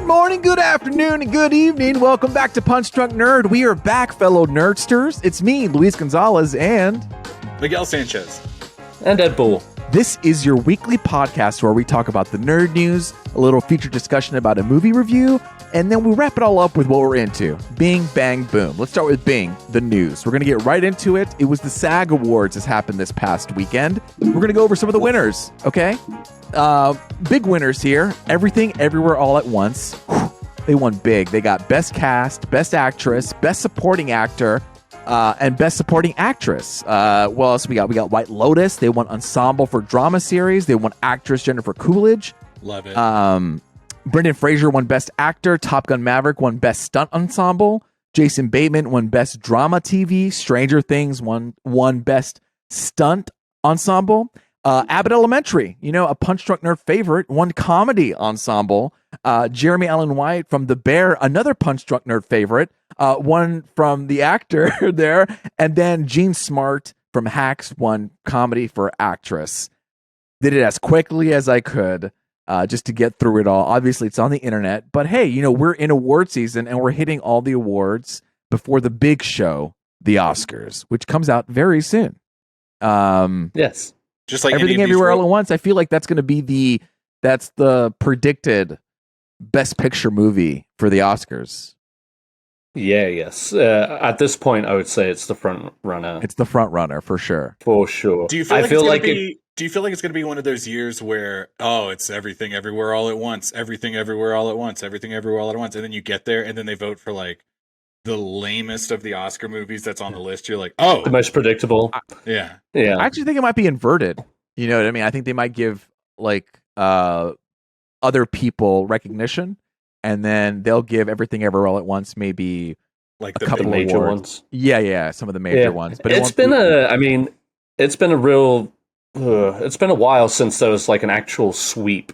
Good morning, good afternoon, and good evening. Welcome back to Punch Drunk Nerd. We are back, fellow nerdsters. It's me, Luis Gonzalez, and Miguel Sanchez. And Ed Bull. This is your weekly podcast where we talk about the nerd news, a little feature discussion about a movie review, and then we wrap it all up with what we're into. Bing, bang, boom. Let's start with Bing, the news. We're going to get right into it. It was the SAG Awards has happened this past weekend. We're going to go over some of the winners, okay? Big winners here. Everything, Everywhere, All at Once. They won big. They got Best Cast, Best Actress, Best Supporting Actor, and Best Supporting Actress. What else we got? We got White Lotus. They won Ensemble for Drama Series. They won Actress Jennifer Coolidge. Love it. Brendan Fraser won Best Actor. Top Gun Maverick won Best Stunt Ensemble. Jason Bateman won Best Drama TV. Stranger Things won Best Stunt Ensemble. Abbott Elementary, a Punch Drunk Nerd favorite, won Comedy Ensemble. Jeremy Allen White from The Bear, another Punch Drunk Nerd favorite, won from the actor there. And then Gene Smart from Hacks won Comedy for Actress. Did it as quickly as I could, just to get through it all. Obviously, it's on the internet. But hey, we're in award season and we're hitting all the awards before the big show, the Oscars, which comes out very soon. Yes. Just like Everything Everywhere All at Once, I feel like that's going to be that's the predicted Best Picture movie for the Oscars. Yes. At this point, I would say it's the front runner. It's the front runner for sure. For sure. Do you feel like it's going to be one of those years where, it's Everything Everywhere All at Once, Everything Everywhere All at Once, Everything Everywhere All at Once, and then you get there and then they vote for like the lamest of the Oscar movies that's on the list? You're like, the most predictable. Yeah. Yeah. I actually think it might be inverted. You know what I mean? I think they might give like other people recognition, and then they'll give Everything Everywhere All at Once maybe like a couple major awards. Ones. Yeah, some of the major ones. But it's been a while since there was like an actual sweep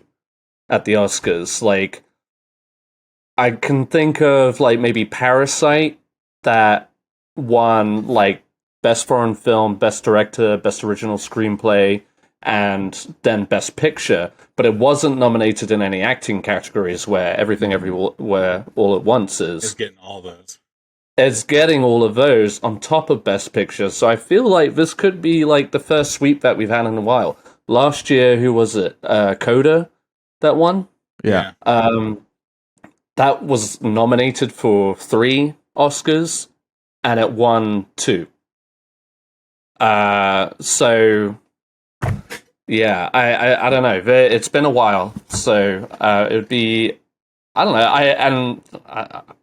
at the Oscars. Like, I can think of like maybe Parasite that won like Best Foreign Film, Best Director, Best Original Screenplay, and then Best Picture, but it wasn't nominated in any acting categories where Everything Everywhere All at Once is. It's getting all those. It's getting all of those on top of Best Picture, so I feel like this could be like the first sweep that we've had in a while. Last year, who was it? Coda that won? Yeah. That was nominated for 3 Oscars, and it won 2. So, yeah, I don't know. It's been a while, so it would be, I don't know.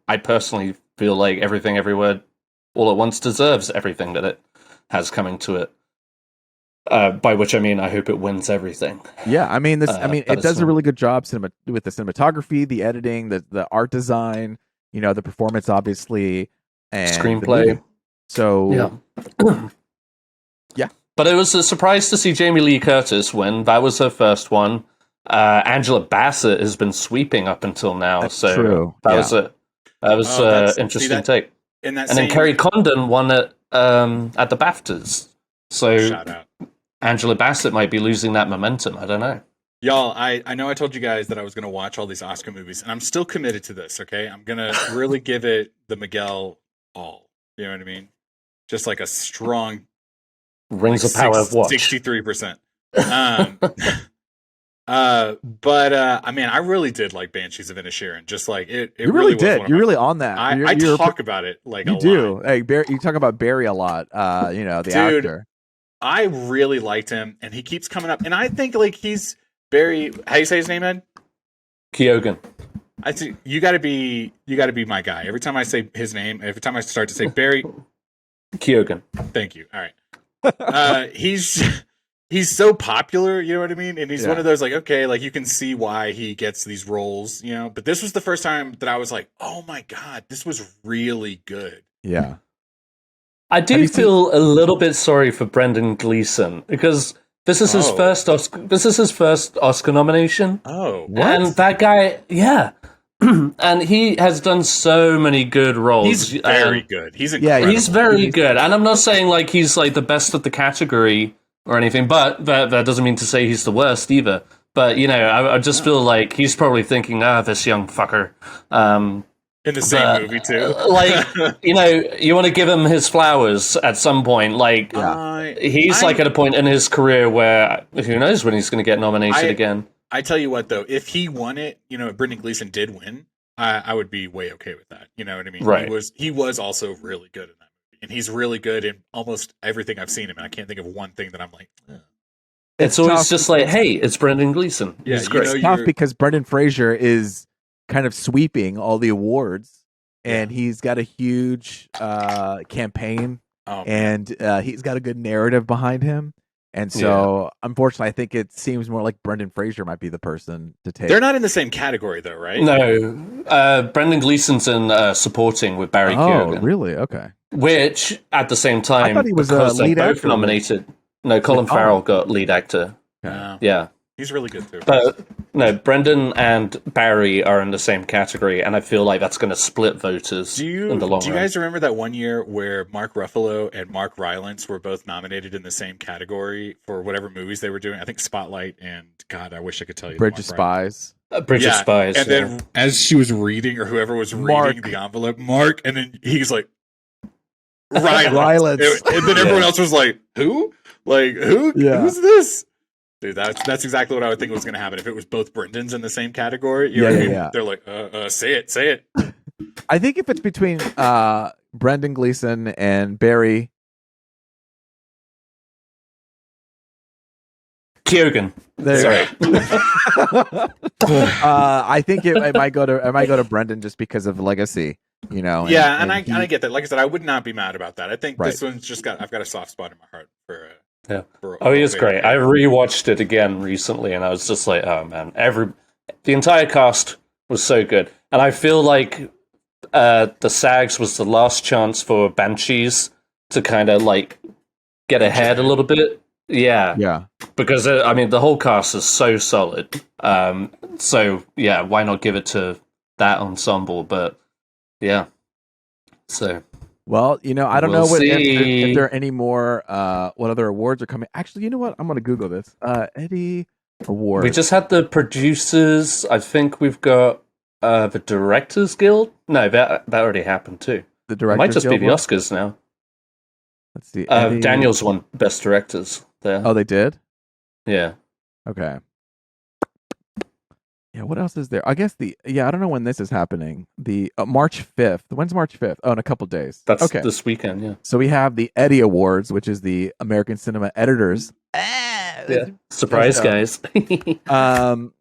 I personally feel like Everything Everywhere All at Once deserves everything that it has coming to it. By which I mean, I hope it wins everything. Yeah, I mean, it does a really good job with the cinematography, the editing, the art design, the performance, obviously, and screenplay. So, yeah. But it was a surprise to see Jamie Lee Curtis win. That was her first one. Angela Bassett has been sweeping up until now. That's so true. That was an interesting take. And then Kerry Condon won it at the BAFTAs. So shout out. Angela Bassett might be losing that momentum. I don't know. Y'all, I know I told you guys that I was going to watch all these Oscar movies, and I'm still committed to this, okay? I'm going to really give it the Miguel all. You know what I mean? Just like a strong... Rings of Power of watch. 63%. But I mean, I really did like Banshees of Inisherin. Just like it you really did. You're really on that. I talk about it like you do. Hey, Barry, you talk about Barry a lot. The actor. I really liked him, and he keeps coming up. And I think like he's Barry. How do you say his name, Ed? Keoghan. I think you got to be my guy. Every time I say his name, every time I start to say Barry, Keoghan. Thank you. All right. He's so popular, you know what I mean? And he's one of those like, okay, like you can see why he gets these roles, but this was the first time that I was like, oh my God, this was really good. Yeah. I do feel a little bit sorry for Brendan Gleeson because this is his first Oscar nomination. Oh, what? And that guy, yeah. And he has done so many good roles. He's very good. He's incredible. Yeah, he's very good. And I'm not saying like he's like the best of the category or anything, but that doesn't mean to say he's the worst either. But I just feel like he's probably thinking, this young fucker. In the same movie too. You want to give him his flowers at some point. Like he's like at a point in his career where who knows when he's going to get nominated again. I tell you what, though, if he won it, Brendan Gleeson did win, I would be way okay with that. You know what I mean? Right. He was also really good in that movie, and he's really good in almost everything I've seen him. And I can't think of one thing that I'm like. It's always just like, hey, it's Brendan Gleeson. Yeah, he's great. It's tough because Brendan Fraser is kind of sweeping all the awards, and he's got a huge campaign, and he's got a good narrative behind him. And so, unfortunately, I think it seems more like Brendan Fraser might be the person to take. They're not in the same category, though, right? No. Brendan Gleeson's in supporting with Barry Keoghan. Oh, really? Okay. Which, at the same time, I thought he was because a lead they're both actor. nominated. No, Colin Farrell got lead actor. Yeah. He's really good, too. But, no, Brendan and Barry are in the same category, and I feel like that's going to split voters in the long run. Do you guys remember that one year where Mark Ruffalo and Mark Rylance were both nominated in the same category for whatever movies they were doing? I think Spotlight and, God, I wish I could tell you. Bridge of Spies. Bridge of Spies. And then as she was reading, or whoever was reading the envelope, Mark, and then he's like, Rylance. And then everyone else was like, who? Like, who? Who's this? Dude, that's exactly what I would think was going to happen if it was both Brendans in the same category. You know what I mean? They're like, say it. I think if it's between Brendan Gleeson and Barry Keoghan. Sorry. I think it might go to Brendan just because of legacy. Yeah, and I get that. Like I said, I would not be mad about that. I think this one's just I've got a soft spot in my heart for. He is great. I rewatched it again recently, and I was just like, oh man, the entire cast was so good, and I feel like the SAGs was the last chance for Banshees to kind of like get ahead a little bit. Yeah. Because the whole cast is so solid. So yeah, why not give it to that ensemble? But yeah, so. Well, I don't know if there are any more. What other awards are coming? Actually, you know what? I'm going to Google this. Eddie Awards. We just had the producers. I think we've got the Directors Guild. No, that already happened too. The Directors It might just Guild be the Oscars now. Let's see. Daniels won Best Directors there. Oh, they did? Yeah. Okay. Yeah, what else is there? I guess I don't know when this is happening. The March 5th. When's March 5th? Oh, in a couple days. That's okay. This weekend, yeah. So we have the Eddie Awards, which is the American Cinema Editors. Surprise, guys.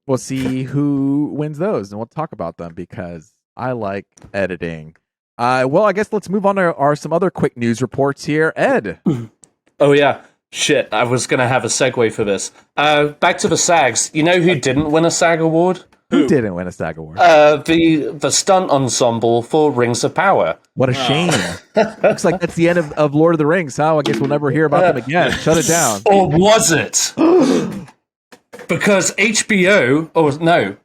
We'll see who wins those, and we'll talk about them because I like editing. Well, I guess let's move on to some other quick news reports here. Ed. Oh, yeah. Shit, I was going to have a segue for this. Back to the SAGs. You know who didn't win a SAG award? Who didn't win a SAG award? The stunt ensemble for Rings of Power. What a shame. Looks like that's the end of Lord of the Rings, huh? I guess we'll never hear about them again. Shut it down. Or was it? Because HBO... Oh, no.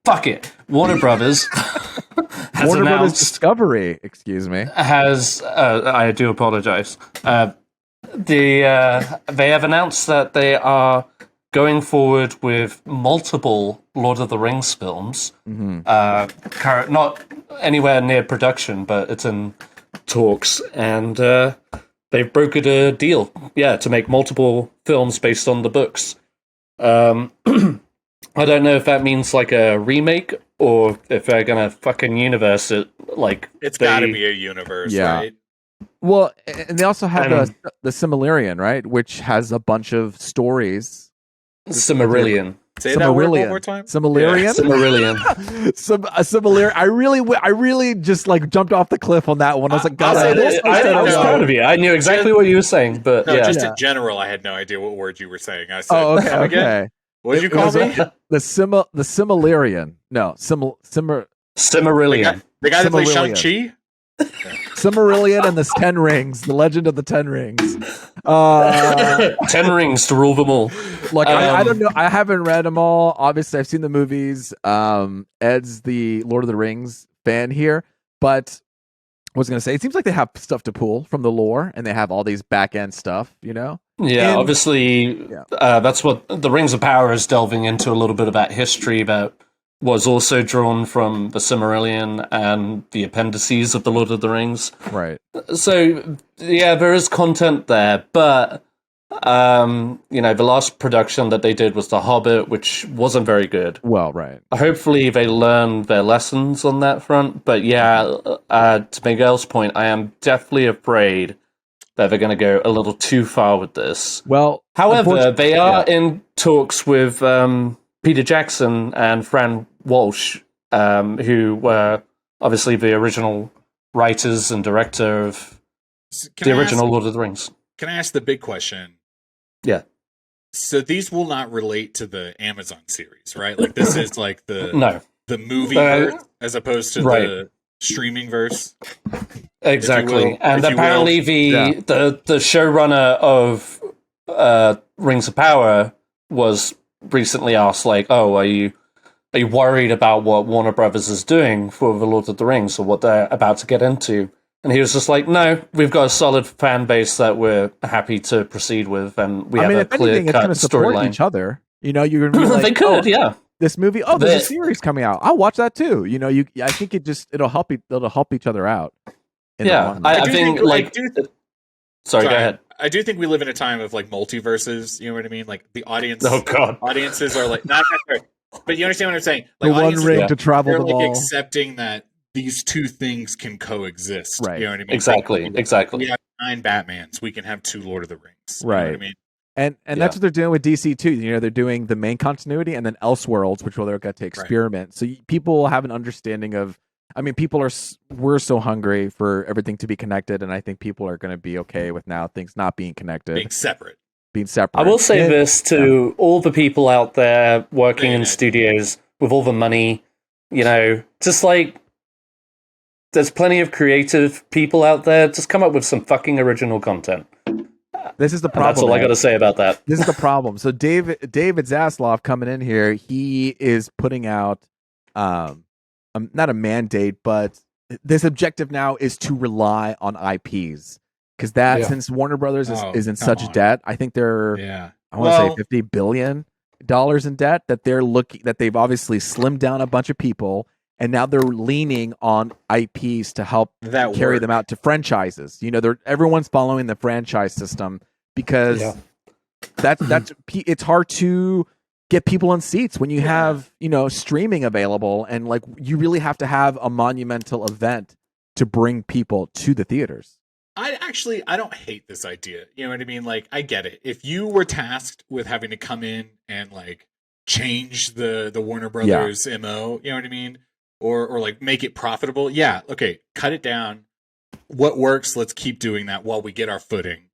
Fuck it. Warner Brothers... Warner Brothers Discovery, excuse me. I do apologize. They have announced that they are going forward with multiple Lord of the Rings films. Mm-hmm. Not anywhere near production, but it's in talks, and they've brokered a deal, to make multiple films based on the books. I don't know if that means like a remake or if they're gonna fucking universe it. Like it's gotta be a universe, right? Well, and they also have the Silmarillion, right? Which has a bunch of stories. Silmarillion. Say that word one more time. Silmarillion. Yeah. Silmarillion. Silmarillion. I really just like jumped off the cliff on that one. I was like, God, I was proud of you. I knew exactly what you were saying, but just in general, I had no idea what word you were saying. I said, okay. What did you call me? The Silmarillion. No, Silmarillion. The guy that plays Shang-Chi? Silmarillion and the 10 Rings, the Legend of the 10 Rings. 10 rings to rule them all. Look, I don't know. I haven't read them all. Obviously, I've seen the movies. Ed's the Lord of the Rings fan here, but was going to say, it seems like they have stuff to pull from the lore, and they have all these back end stuff, you know? Yeah, And- obviously, Yeah. that's what the Rings of Power is delving into a little bit about history, about was also drawn from the Silmarillion and the appendices of the Lord of the Rings. Right. So, yeah, there is content there, but, the last production that they did was The Hobbit, which wasn't very good. Well, right. Hopefully they learned their lessons on that front, but yeah, to Miguel's point, I am definitely afraid that they're going to go a little too far with this. Well, However, they are in talks with Peter Jackson and Fran Walsh, who were obviously the original writers and director of the original Lord of the Rings. Can I ask the big question? Yeah. So these will not relate to the Amazon series, right? Like this is like the movie verse as opposed to the streaming verse. Exactly. And apparently the showrunner of Rings of Power was recently asked, like, "Oh, are you worried about what Warner Brothers is doing for the Lord of the Rings or what they're about to get into?" And he was just like, "No, we've got a solid fan base that we're happy to proceed with, and we have a clear-cut storyline." Each other, you know, you're gonna be like, they could, yeah. This movie, there's a series coming out. I'll watch that too. You know, I think it'll help each other out. Yeah, I think sorry, go ahead. I do think we live in a time of like multiverses. You know what I mean? Like the audience. Oh God, audiences are like not necessarily, but you understand what I'm saying. Like the one ring to travel they're them like all. accepting that these two things can coexist. Right. You know what I mean? Exactly. We have 9 Batmans. We can have 2 Lord of the Rings. Right. You know what I mean? And that's what they're doing with DC too. You know, they're doing the main continuity and then Elseworlds, which they're going to experiment. Right. So people have an understanding of. I mean, we're so hungry for everything to be connected, and I think people are going to be okay with now things not being connected, being separate. I will say this to all the people out there working in studios with all the money, you know, just like there's plenty of creative people out there. Just come up with some fucking original content. This is the problem. That's all I got to say about that. This is the problem. So David Zaslav coming in here, he is putting out not a mandate, but this objective now is to rely on IPs because since Warner Brothers is in such debt, I think they're I want to say $50 billion in debt that they've obviously slimmed down a bunch of people. And now they're leaning on IPs to help carry them out to franchises. You know, everyone's following the franchise system because that's it's hard to get people in seats when you have, you know, streaming available, and like you really have to have a monumental event to bring people to the theaters. I don't hate this idea. You know what I mean? Like, I get it. If you were tasked with having to come in and like change the Warner Brothers MO, you know what I mean? Or like make it profitable. Yeah, okay, cut it down. What works, let's keep doing that while we get our footing.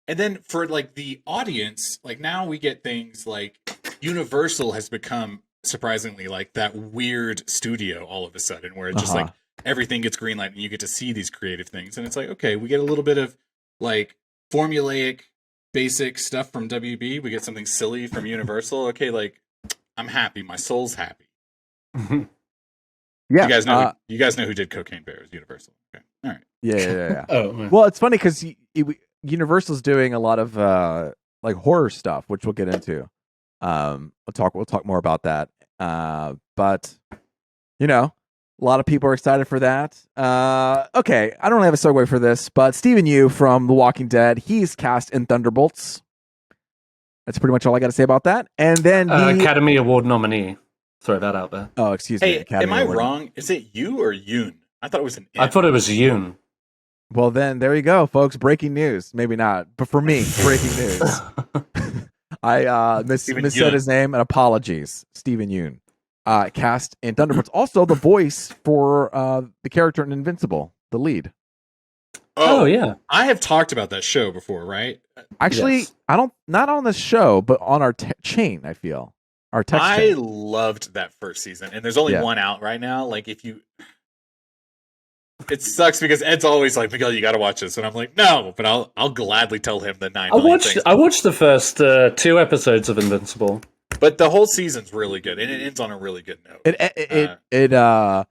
And then for like the audience, like now we get things like Universal has become surprisingly like that weird studio all of a sudden where it's just like everything gets greenlight and you get to see these creative things. And it's like, okay, we get a little bit of like formulaic basic stuff from WB. We get something silly from Universal. Okay, like I'm happy. My soul's happy. Yeah, you guys know who did Cocaine Bears? Universal. Okay, all right. Yeah. Oh, well, it's funny because Universal's doing a lot of like horror stuff, which we'll get into. We'll talk more about that. But you know, a lot of people are excited for that. Okay, I don't have a segue for this, but Stephen Yeuh from The Walking Dead, he's cast in Thunderbolts. That's pretty much all I got to say about that. And then Academy Award nominee. Throw that out there. Oh, excuse me. Am I wrong? Is it you or Yoon? I thought it was an N. I thought it was Yoon. Well, then there you go, folks. Breaking news. Maybe not, but for me, breaking news. I missaid his name, and apologies. Stephen Yeuh, cast in Thunderbolts. Also, the voice for the character in Invincible, the lead. Oh yeah, I have talked about that show before, right? Actually, yes. not on this show, but on our chain. I feel our text. I chain. loved that first season, and there's only one out right now. Like if you. It sucks because Ed's always like, Miguel, you got to watch this, and I'm like, no, but I'll gladly tell him the 9 million things. I watched the first 2 episodes of Invincible, but the whole season's really good, and it ends on a really good note. It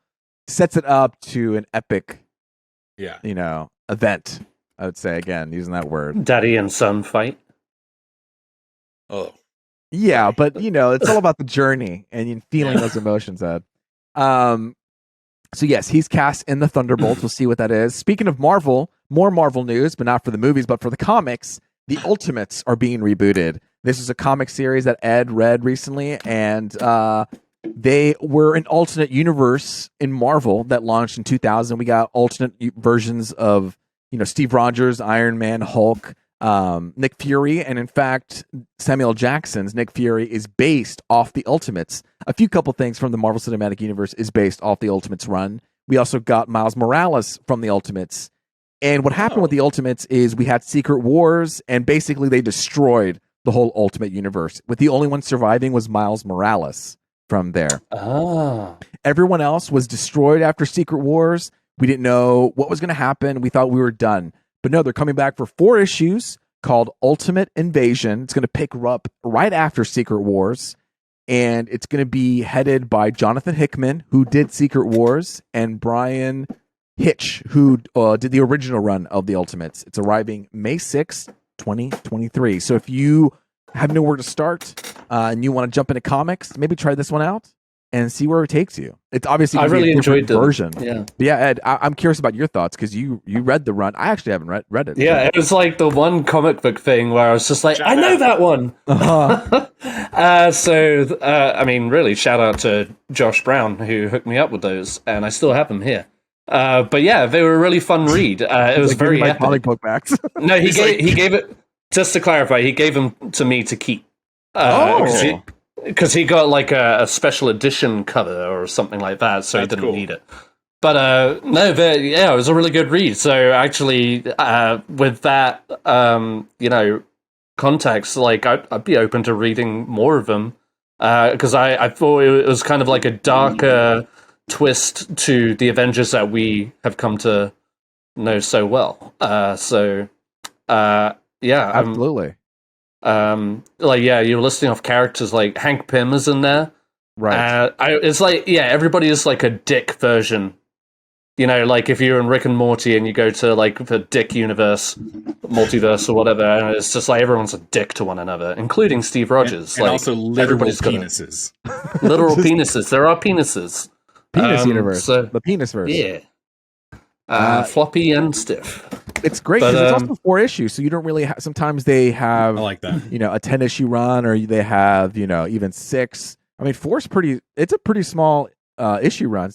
sets it up to an epic Yeah. event. I would say, again, using that word. Daddy and son fight. Oh. Yeah, but it's all about the journey and feeling those emotions, Ed. So yes, he's cast in the Thunderbolts. We'll see what that is. Speaking of Marvel, more Marvel news, but not for the movies, but for the comics. The Ultimates are being rebooted. This is a comic series that Ed read recently, and they were an alternate universe in Marvel that launched in 2000. We got alternate versions of Steve Rogers, Iron Man, Hulk, Nick Fury, and in fact, Samuel Jackson's Nick Fury is based off the Ultimates. A couple things from the Marvel Cinematic Universe is based off the Ultimates run. We also got Miles Morales from the Ultimates. And what happened with the Ultimates is we had Secret Wars, and basically they destroyed the whole Ultimate Universe. With the only one surviving was Miles Morales from there. Everyone else was destroyed after Secret Wars. We didn't know what was going to happen. We thought we were done. But no, they're coming back for 4 issues called Ultimate Invasion. It's going to pick up right after Secret Wars. And it's going to be headed by Jonathan Hickman, who did Secret Wars, and Brian Hitch, who did the original run of the Ultimates. It's arriving May 6th, 2023. So if you have nowhere to start and you want to jump into comics, maybe try this one out and see where it takes you. It's obviously I really enjoyed the version. Yeah, but yeah, Ed, I'm curious about your thoughts because you read the run. I actually haven't read it. Yeah, it was like the one comic book thing where I was just like, I know that one. I mean, really, shout out to Josh Brown who hooked me up with those, and I still have them here. But yeah, they were a really fun read. It was very epic. Comic book backs. No, he gave it. Just to clarify, he gave them to me to keep. Because he got like a special edition cover or something like that, so he didn't need it. But it was a really good read. So actually, with that, context, like I'd be open to reading more of them because I thought it was kind of like a darker twist to the Avengers that we have come to know so well. Absolutely. You were listing off characters like Hank Pym is in there, right? It's like everybody is like a dick version. Like if you're in Rick and Morty and you go to like the Dick universe, multiverse or whatever, and it's just like everyone's a dick to one another, including Steve Rogers. And also literal penises. Literal penises. There are penises. Penis universe. The penis verse. Yeah. Floppy and stiff. It's great because it's also 4 issues, so you don't really sometimes they have I like that. A 10 issue run, or they have even 6. I mean, 4 is it's a pretty small issue run.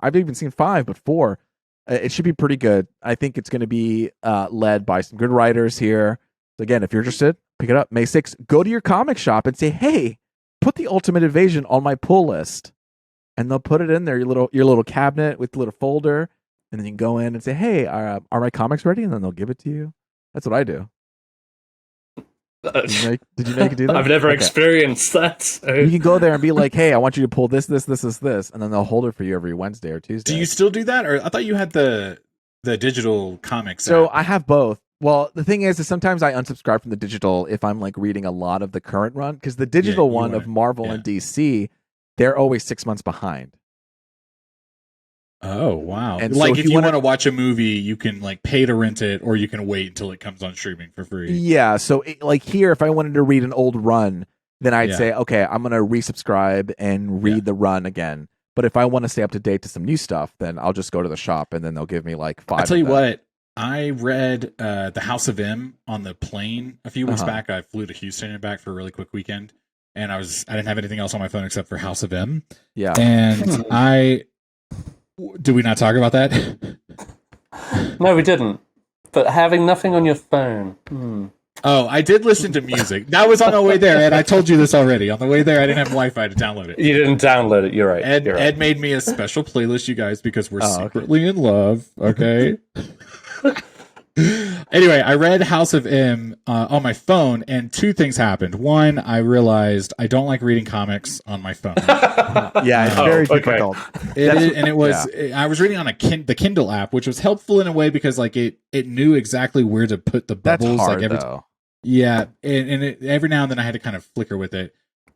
I've even seen 5, but 4 it should be pretty good. I think it's going to be led by some good writers here. So again, if you're interested, pick it up May 6th. Go to your comic shop and say, hey, put the Ultimate Invasion on my pull list, and they'll put it in there, your little cabinet with the little folder. And then you can go in and say, hey, are my comics ready? And then they'll give it to you. That's what I do. Did you know you could do that? I've never experienced that. So. You can go there and be like, hey, I want you to pull this. And then they'll hold it for you every Wednesday or Tuesday. Do you still do that? Or I thought you had the digital comics. So I have both. Well, the thing is sometimes I unsubscribe from the digital if I'm like reading a lot of the current run. Because the digital one of Marvel and DC, they're always 6 months behind. Oh, wow. And like, so if you want to watch a movie, you can like pay to rent it, or you can wait until it comes on streaming for free. Yeah. So like here, if I wanted to read an old run, then I'd say, okay, I'm going to resubscribe and read the run again. But if I want to stay up to date to some new stuff, then I'll just go to the shop and then they'll give me like 5. I'll tell you what, I read The House of M on the plane a few weeks back. I flew to Houston and back for a really quick weekend. And I didn't have anything else on my phone except for House of M. Yeah. And did we not talk about that? No, we didn't. But having nothing on your phone. Oh, I did listen to music. That was on the way there, and I told you this already. On the way there, I didn't have Wi-Fi to download it. You didn't download it. You're right. Ed made me a special playlist, you guys, because we're secretly in love. Okay. Anyway, I read House of M on my phone, and 2 things happened. One, I realized I don't like reading comics on my phone. It's very difficult. I was reading on the Kindle app, which was helpful in a way because like it knew exactly where to put the bubbles. That's hard, like though. Yeah, and every now and then I had to kind of flicker with it.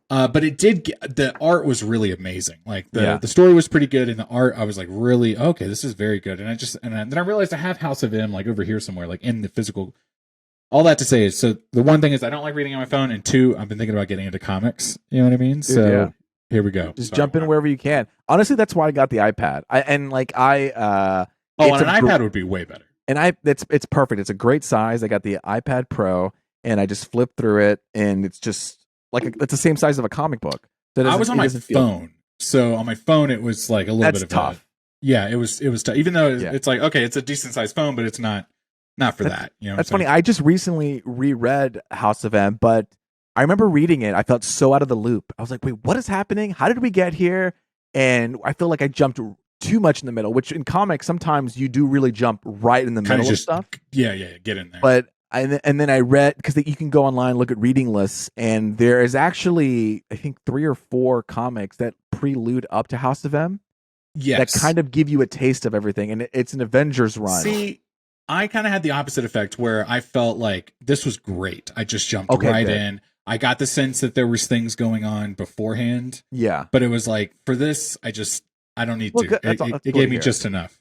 But it did the art was really amazing. Like the story was pretty good, and the art I was like really okay. This is very good. And then I realized I have House of M like over here somewhere, like in the physical. All that to say is, so the one thing is I don't like reading on my phone, and two, I've been thinking about getting into comics. You know what I mean? So here we go. Just jump in wherever you can. Honestly, that's why I got the iPad. On an iPad would be way better. And it's perfect. It's a great size. I got the iPad Pro, and I just flip through it, and it's just like it's the same size of a comic book. So I was on my phone, so on my phone it was like a little bit of tough. It was tough. Even though it's like okay, it's a decent sized phone, but it's not for that. You know, that's funny. I just recently reread House of M, but I remember reading it. I felt so out of the loop. I was like, wait, what is happening? How did we get here? And I feel like I jumped too much in the middle, which in comics sometimes you do really jump right in the middle of stuff. Yeah, get in there. But and then I read, because you can go online, look at reading lists, and there is actually I think 3 or 4 comics that prelude up to House of M. Yes, that kind of give you a taste of everything, and it's an Avengers run. See, I kind of had the opposite effect where I felt like this was great. I just jumped in. I got the sense that there was things going on beforehand. Yeah, but it was like for this, I don't need to. It gave me just enough.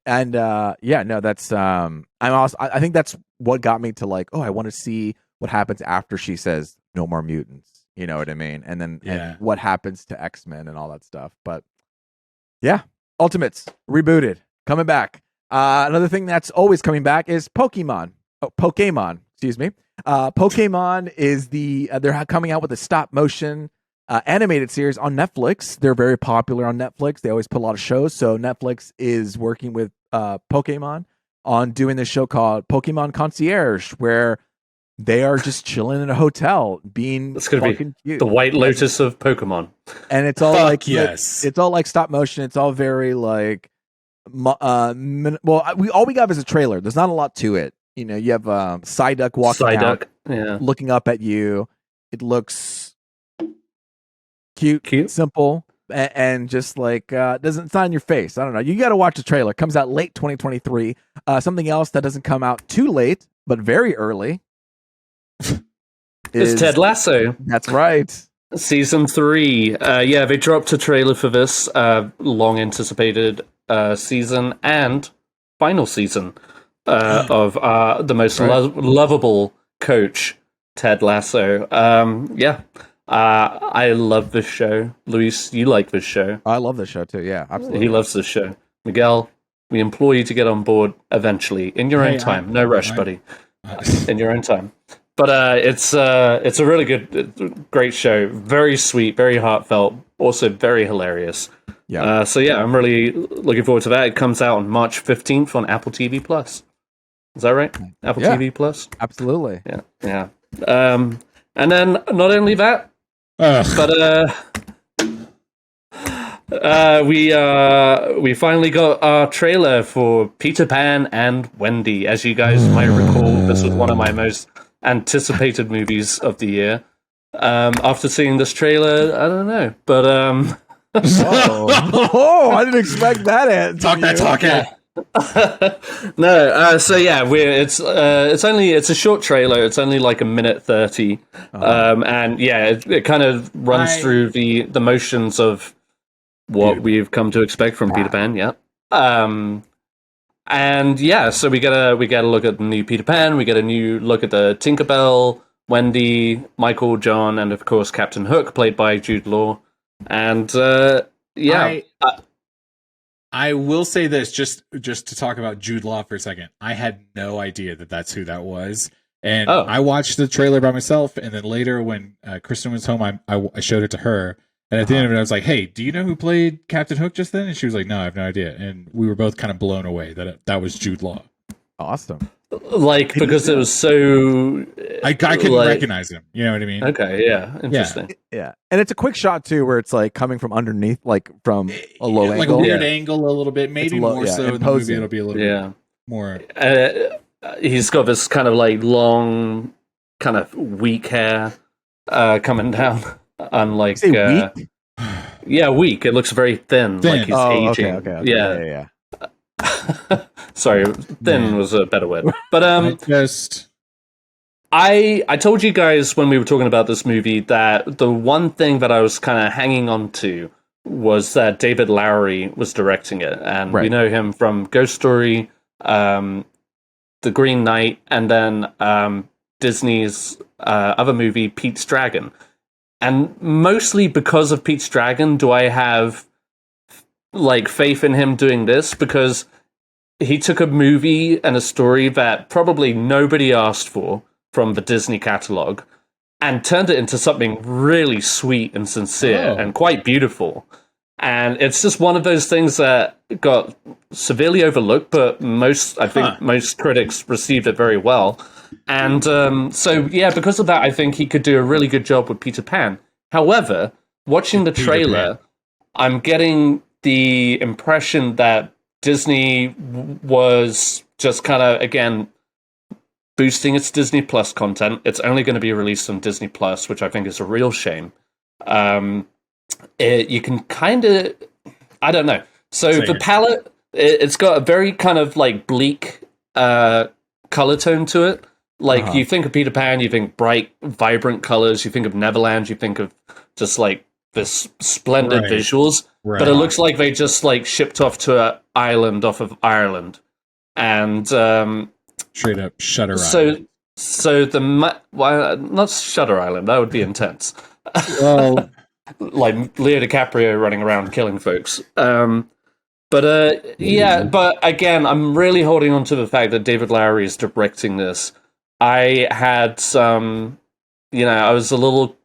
And that's I think that's what got me to like, I want to see what happens after she says no more mutants. You know what I mean? And then and what happens to X-Men and all that stuff. But yeah, Ultimates rebooted, coming back. Another thing that's always coming back is Pokemon. Pokemon, excuse me. Pokemon is they're coming out with a stop motion animated series on Netflix. They're very popular on Netflix. They always put a lot of shows. So Netflix is working with Pokemon on doing this show called Pokemon Concierge, where they are just chilling in a hotel, being fucking cute. The White Lotus of Pokemon. And it's all it's all like stop motion. It's all very like, all we got is a trailer. There's not a lot to it. You know, you have Psyduck walking out, looking up at you. It looks cute, simple, and just like it's not in your face. I don't know. You got to watch the trailer. It comes out late 2023. Something else that doesn't come out too late, but very early. It's Ted Lasso. That's right. Season 3. They dropped a trailer for this long anticipated season and final season of the most lovable coach, Ted Lasso. I love this show. Luis, you like this show. I love this show too. Yeah, absolutely. He loves this show. Miguel, we implore you to get on board eventually, in your own time. No rush, buddy. In your own time. But it's a really great show. Very sweet, very heartfelt, also very hilarious. Yeah. I'm really looking forward to that. It comes out on March 15th on Apple TV Plus. Is that right? Apple TV Plus? Absolutely. Yeah. And then not only that, but we finally got our trailer for Peter Pan and Wendy. As you guys might recall, this was one of my most anticipated movies of the year. After seeing this trailer, I don't know, but I didn't expect that. Talk it. No, it's a short trailer. It's only like 1:30, and it kind of runs through the motions of what we've come to expect from Peter Pan. So we get a look at the new Peter Pan. We get a new look at the Tinkerbell, Wendy, Michael, John, and of course Captain Hook, played by Jude Law. And I will say this, just to talk about Jude Law for a second. I had no idea that that's who that was. And I watched the trailer by myself, and then later when Kristen was home, I showed it to her. And at the end of it, I was like, hey, do you know who played Captain Hook just then? And she was like, no, I have no idea. And we were both kind of blown away that was Jude Law. Awesome. Like, because it was so... I couldn't recognize him. You know what I mean? Okay, yeah. Interesting. Yeah. And it's a quick shot, too, where it's like coming from underneath, like from a low angle. Like a weird angle a little bit. Maybe more so in the movie. It'll be a little bit more... He's got this kind of like long, kind of weak hair coming down. Unlike... weak? Weak. It looks very thin. Like he's aging. Okay. Yeah. Sorry, thin was a better word. But I told you guys when we were talking about this movie that the one thing that I was kind of hanging on to was that David Lowery was directing it, and we know him from Ghost Story, The Green Knight, and then Disney's other movie, Pete's Dragon. And mostly because of Pete's Dragon do I have like faith in him doing this, because he took a movie and a story that probably nobody asked for from the Disney catalog and turned it into something really sweet and sincere and quite beautiful. And it's just one of those things that got severely overlooked, but most critics received it very well. And so, yeah, because of that, I think he could do a really good job with Peter Pan. However, watching the trailer, I'm getting the impression that Disney was just kind of, again, boosting its Disney Plus content. It's only going to be released on Disney Plus, which I think is a real shame. You can kind of, I don't know. So the palette, it's got a very kind of like bleak color tone to it. Like you think of Peter Pan, you think bright, vibrant colors. You think of Neverland, you think of just like this splendid visuals. Right. But it looks like they just like shipped off to an island off of Ireland, and straight up Shutter Island. So not Shutter Island. That would be intense. Well, like Leo DiCaprio running around killing folks. But again, I'm really holding on to the fact that David Lowery is directing this. I had some, I was a little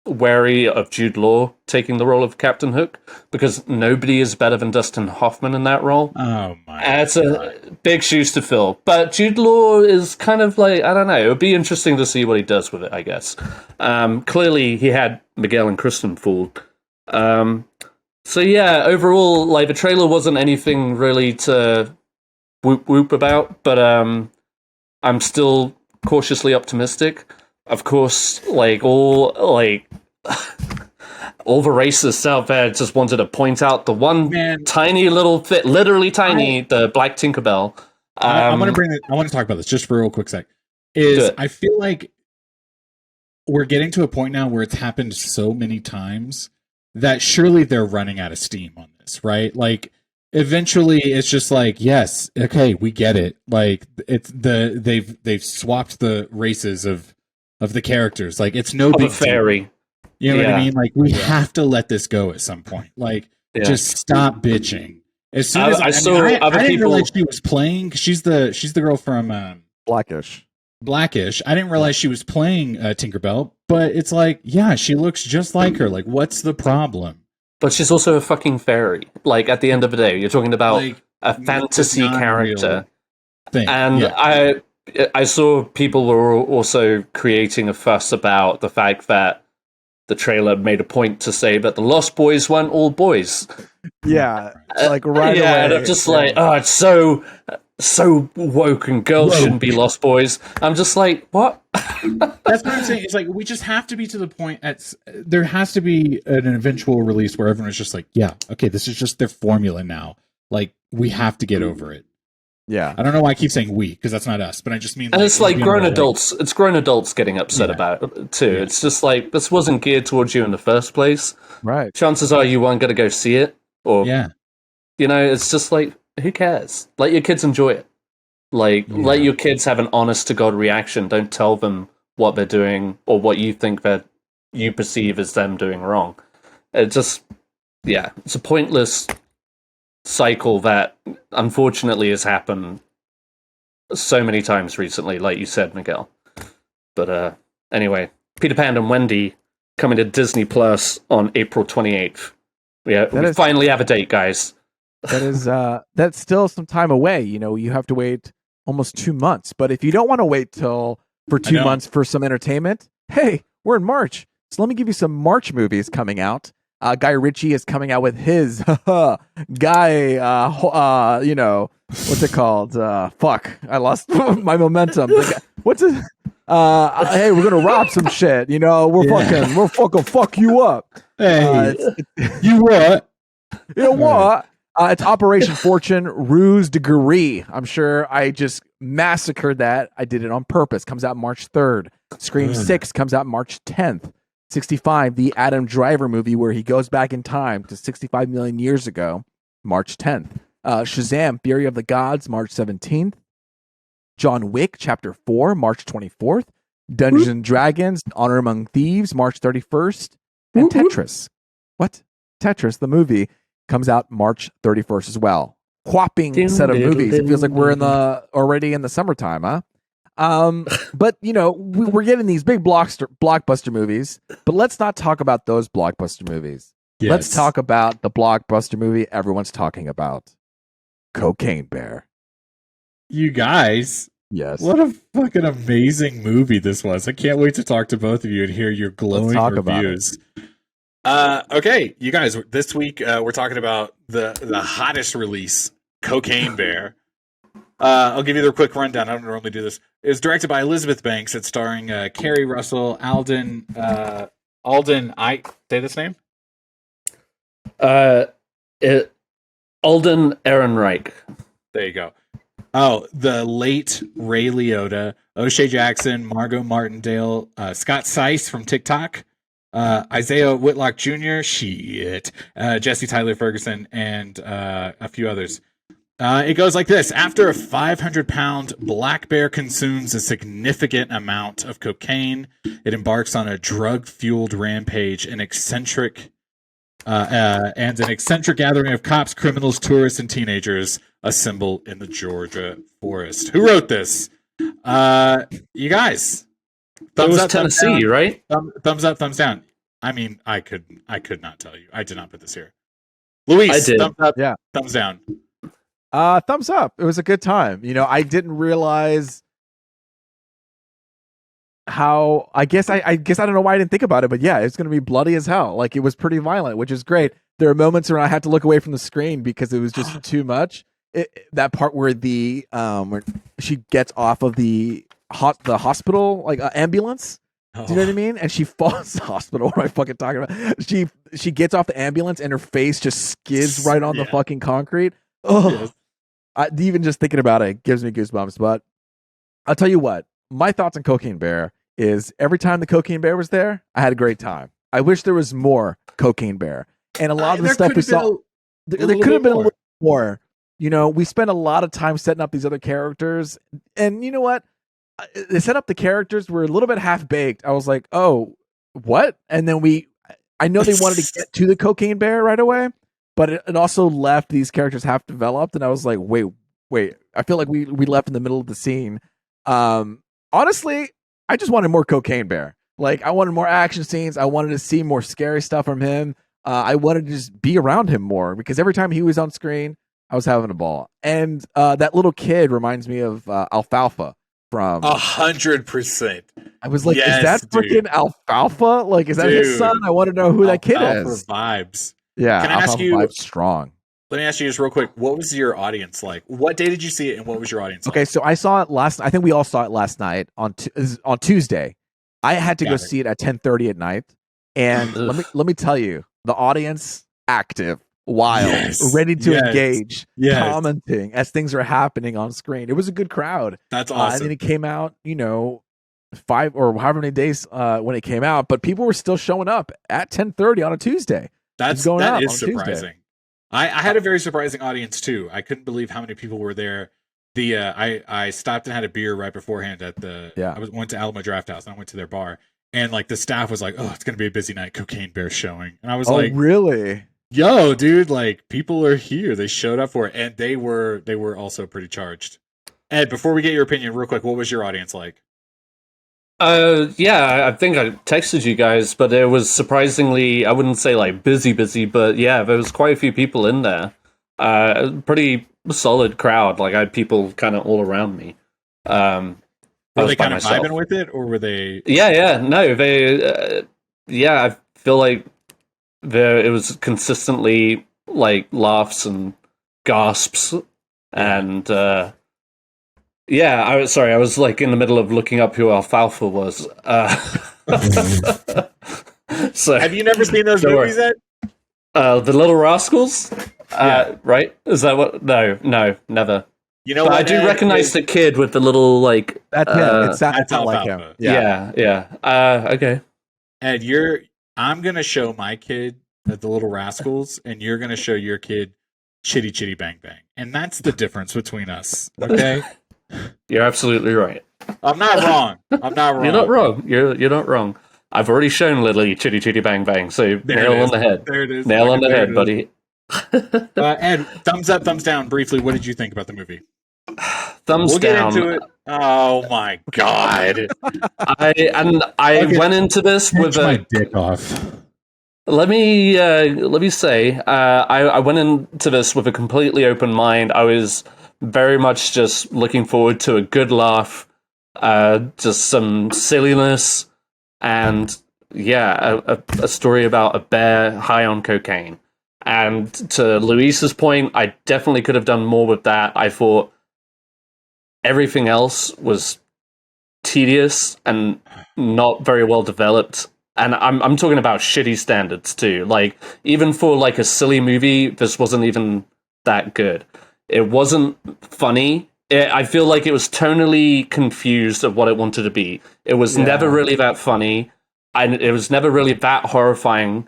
wary of Jude Law taking the role of Captain Hook, because nobody is better than Dustin Hoffman in that role. Oh my! It's a big shoes to fill. But Jude Law is kind of like, I don't know. It would be interesting to see what he does with it, I guess. Clearly, he had Miguel and Kristen fooled. So yeah, overall, like the trailer wasn't anything really to whoop about, but I'm still cautiously optimistic. Of course, like all the racists out there just wanted to point out the one tiny little fit, literally tiny, the Black Tinkerbell. I want to talk about this just for a real quick sec. I feel like we're getting to a point now where it's happened so many times that surely they're running out of steam on this, right? Like eventually it's just like, yes, okay, we get it. Like they've swapped the races of the characters. Like it's no big fairy. You know what I mean? Like we have to let this go at some point. Like just stop bitching. As soon as I didn't realize she was playing. She's the girl from Blackish. I didn't realize she was playing Tinkerbell, but it's like, yeah, she looks just like her. Like, what's the problem? But she's also a fucking fairy. Like, at the end of the day, you're talking about like, a fantasy character. Thing. And I saw people were also creating a fuss about the fact that the trailer made a point to say that the Lost Boys weren't all boys. Yeah, like right away. And I'm just like, oh, it's so woke and girls shouldn't be Lost Boys. I'm just like, what? That's what I'm saying. It's like we just have to be to the point. There has to be an eventual release where everyone's just like, yeah, okay, this is just their formula now. Like we have to get over it. Yeah, I don't know why I keep saying we, because that's not us, but I just mean. And it's like grown adults. It's grown adults getting upset about it too. Yeah. It's just like this wasn't geared towards you in the first place. Right. Chances are you weren't going to go see it, or it's just like, who cares? Let your kids enjoy it. Like let your kids have an honest to God reaction. Don't tell them what they're doing or what you think that you perceive as them doing wrong. It just it's a pointless cycle that unfortunately has happened so many times recently, like you said, Miguel. But anyway, Peter Pan and Wendy coming to Disney Plus on April 28th. We finally have a date, guys. That is that's still some time away. You have to wait almost 2 months. But if you don't want to wait for 2 months for some entertainment, hey, we're in March. So let me give you some March movies coming out. Guy Ritchie is coming out with his Guy, what's it called? Fuck, I lost my momentum. What's it? Hey, we're gonna rob some shit. We're fucking fuck you up. Hey, you what? You know what? It's Operation Fortune, Ruse de Guerre. I'm sure I just massacred that. I did it on purpose. Comes out March 3rd. Scream 6 comes out March 10th. 65, the Adam Driver movie where he goes back in time to 65 million years ago, March 10th. Shazam, Fury of the Gods, March 17th. John Wick, Chapter 4, March 24th. Dungeons and Dragons, Honor Among Thieves, March 31st. And Tetris. What? Tetris, the movie, comes out March 31st as well. Whopping set of movies. It feels like we're already in the summertime, huh? But we're getting these big blockbuster movies, but let's not talk about those blockbuster movies. Yes. Let's talk about the blockbuster movie everyone's talking about. Cocaine Bear. You guys, Yes. what a fucking amazing movie this was. I can't wait to talk to both of you and hear your glowing reviews. Okay, you guys, this week we're talking about the hottest release, Cocaine Bear. I'll give you the quick rundown. I don't normally do this. It was directed by Elizabeth Banks. It's starring Keri Russell, Alden. I say this name. Alden Ehrenreich. There you go. Oh, the late Ray Liotta, O'Shea Jackson, Margo Martindale, Scott Seiss from TikTok, Isiah Whitlock Jr., Jesse Tyler Ferguson, and a few others. It goes like this. After a 500-pound black bear consumes a significant amount of cocaine, it embarks on a drug-fueled rampage, an eccentric gathering of cops, criminals, tourists, and teenagers assemble in the Georgia forest. Who wrote this? You guys. Thumbs up, Tennessee, right? Thumbs up, thumbs down. I mean, I could not tell you. I did not put this here. Luis, I did. thumbs up, Yeah. thumbs down. Thumbs up. It was a good time. I didn't realize how. I guess I don't know why I didn't think about it, but yeah, it's going to be bloody as hell. Like, it was pretty violent, which is great. There are moments where I had to look away from the screen because it was just too much. That part where where she gets off of the hospital ambulance. Do you know what I mean? And she falls in the hospital. What am I fucking talking about? She gets off the ambulance and her face just skids right on the fucking concrete. Oh, yes. Even just thinking about it gives me goosebumps. But I'll tell you what, my thoughts on Cocaine Bear is every time the Cocaine Bear was there, I had a great time. I wish there was more Cocaine Bear. And a lot of the stuff we saw, there could have been a little more. We spent a lot of time setting up these other characters. And you know what? They set up the characters were a little bit half-baked. I was like, oh, what? And then I know they wanted to get to the Cocaine Bear right away, but it also left these characters half developed, and I was like, wait. I feel like we left in the middle of the scene. Honestly, I just wanted more Cocaine Bear. Like, I wanted more action scenes. I wanted to see more scary stuff from him. I wanted to just be around him more because every time he was on screen, I was having a ball. And that little kid reminds me of Alfalfa from 100%. I was like, yes, is that freaking Alfalfa? Like, is that his son? I want to know who that kid is. Vibes. Yeah, can I ask you? Vibes strong. Let me ask you just real quick. What was your audience like? What day did you see it, and what was your audience like? Okay, so I saw it last. I think we all saw it last night on Tuesday. I had to go see it at 10:30 at night, and let me tell you, the audience active, wild, ready to engage, commenting as things are happening on screen. It was a good crowd. That's awesome. And then it came out, 5 or however many days when it came out, but people were still showing up at 10:30 on a Tuesday. That is surprising. I had a very surprising audience too. I couldn't believe how many people were there. I stopped and had a beer right beforehand at went to Alamo Draft House and I went to their bar, and like the staff was like, "Oh, it's gonna be a busy night. Cocaine Bear showing," and I was like, really? Yo, dude, like people are here. They showed up for it, and they were also pretty charged. Ed, before we get your opinion, real quick, what was your audience like? I think I texted you guys, but it was surprisingly, I wouldn't say like busy, but yeah, there was quite a few people in there. Pretty solid crowd. Like I had people kind of all around me. Were they kind of vibing with it, or were they? Yeah. No, they. I feel like it was consistently like laughs and gasps, and I was like in the middle of looking up who Alfalfa was. So have you never seen those movies yet? The Little Rascals? Right? Is that what? No, never. You know But what? I do Ed? recognize the kid with the little, like... That's him. It's not like alfalfa. him. Yeah. Okay. Ed, I'm gonna show my kid the Little Rascals, and you're gonna show your kid Chitty Chitty Bang Bang, and that's the difference between us. Okay, You're absolutely right. I'm not wrong. I'm not wrong. You're not wrong. You're not wrong. I've already shown Lily Chitty Chitty Bang Bang, so There nail it on is. the head. There it is. Nail on the There head, it is. buddy. Ed, thumbs up, thumbs down. Briefly, what did you think about the movie? Thumbs We'll down. get into it. Oh my god! I went into this with my a... dick off. Let me say, I went into this with a completely open mind. I was very much just looking forward to a good laugh, just some silliness, and a story about a bear high on cocaine. And to Luis's point, I definitely could have done more with that. I thought everything else was tedious and not very well developed. And I'm talking about shitty standards too. Like, even for like a silly movie, this wasn't even that good. It wasn't funny. I feel like it was tonally confused of what it wanted to be. It was never really that funny, and it was never really that horrifying.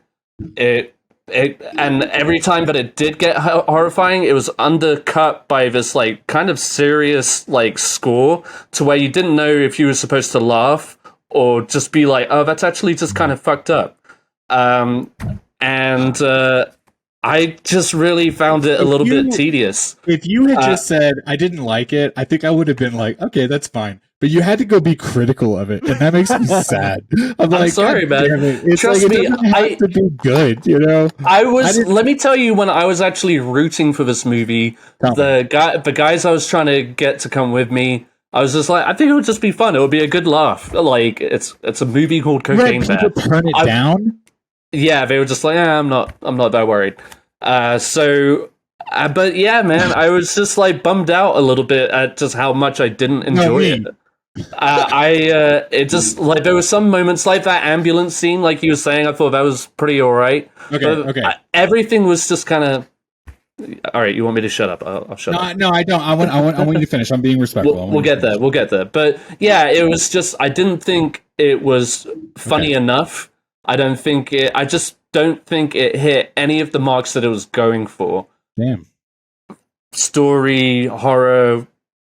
And every time that it did get horrifying, it was undercut by this like kind of serious like score to where you didn't know if you were supposed to laugh or just be like, oh, that's actually just kind of fucked up. I just really found it a little bit tedious. If you had just said, I didn't like it, I think I would have been like, okay, that's fine. But you had to go be critical of it, and that makes me sad. I'm like, sorry, God man. damn it. It's Trust like, me, it doesn't have to be good, you know? Let me tell you, when I was actually rooting for this movie, the guys I was trying to get to come with me, I was just like, I think it would just be fun. It would be a good laugh. Like, it's a movie called Cocaine Bear. People turn it down? Yeah, they were just like, I'm not that worried. But yeah, man, I was just like bummed out a little bit at just how much I didn't enjoy it. It just like there were some moments like that ambulance scene, like he was saying, I thought that was pretty all right. Okay. Everything was just kind of all right. You want me to shut up? I'll shut up. No, I don't. I want you to finish. I'm being respectful. We'll get there. We'll get there. But yeah, it was just I didn't think it was funny enough. I just don't think it hit any of the marks that it was going for. Damn. Story, horror,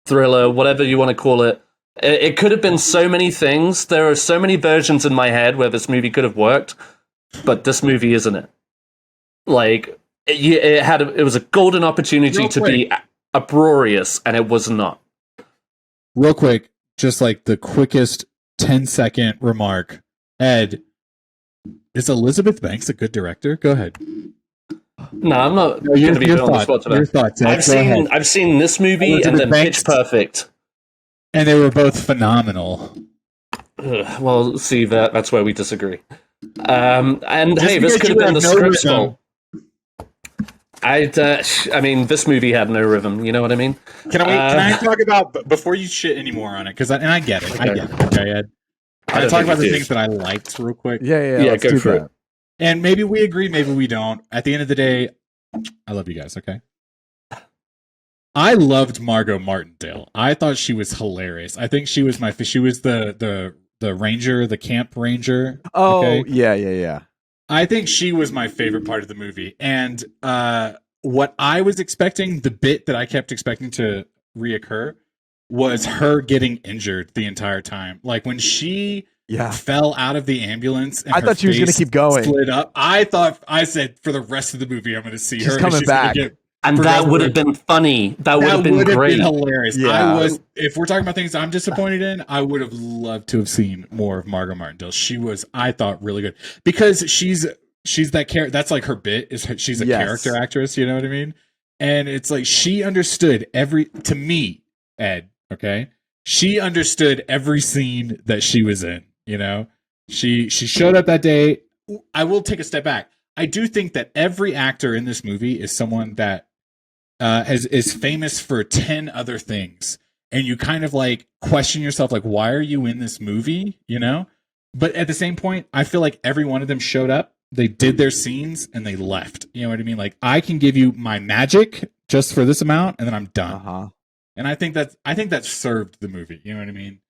thriller, whatever you want to call it. It could have been so many things. There are so many versions in my head where this movie could have worked, but this movie isn't it. Like, it was a golden opportunity to be uproarious, and it was not. Real quick, just like the quickest 10-second remark. Ed, is Elizabeth Banks a good director? Go ahead. No, I'm not going to be put on the spot today. Your thoughts, Ed. I've seen this movie Elizabeth and then Banks. Pitch Perfect. And they were both phenomenal. Well, see, that's where we disagree. And Just hey, this because could have you been the have no script's rhythm. fault. I mean, this movie had no rhythm. You know what I mean? Can I talk about before you shit any more on it? Because I get it. I get it. Okay, Ed. Can I talk about the things that I liked real quick? Yeah. Go for it. And maybe we agree, maybe we don't. At the end of the day, I love you guys. Okay. I loved Margo Martindale. I thought she was hilarious. I think she was the ranger, the camp ranger. Oh, okay? yeah. I think she was my favorite part of the movie. And what I was expecting, the bit that I kept expecting to reoccur, was her getting injured the entire time. Like when she fell out of the ambulance and I thought she was going to keep going. Split up. I said for the rest of the movie, I'm going to see her. Coming back. And that would have been funny. That would have been great. Hilarious. Yeah. If we're talking about things I'm disappointed in, I would have loved to have seen more of Margo Martindale. She was, I thought, really good because she's that character. That's like her bit. She's a character actress. You know what I mean? And it's like she understood to me, Ed. Okay, she understood every scene that she was in. You know, she showed up that day. I will take a step back. I do think that every actor in this movie is someone that is famous for 10 other things, and you kind of like question yourself, like, why are you in this movie? You know, but at the same point, I feel like every one of them showed up They did their scenes and they left. You know what I mean? Like, I can give you my magic just for this amount, and then I'm done. And I think that served the movie. You know what I mean?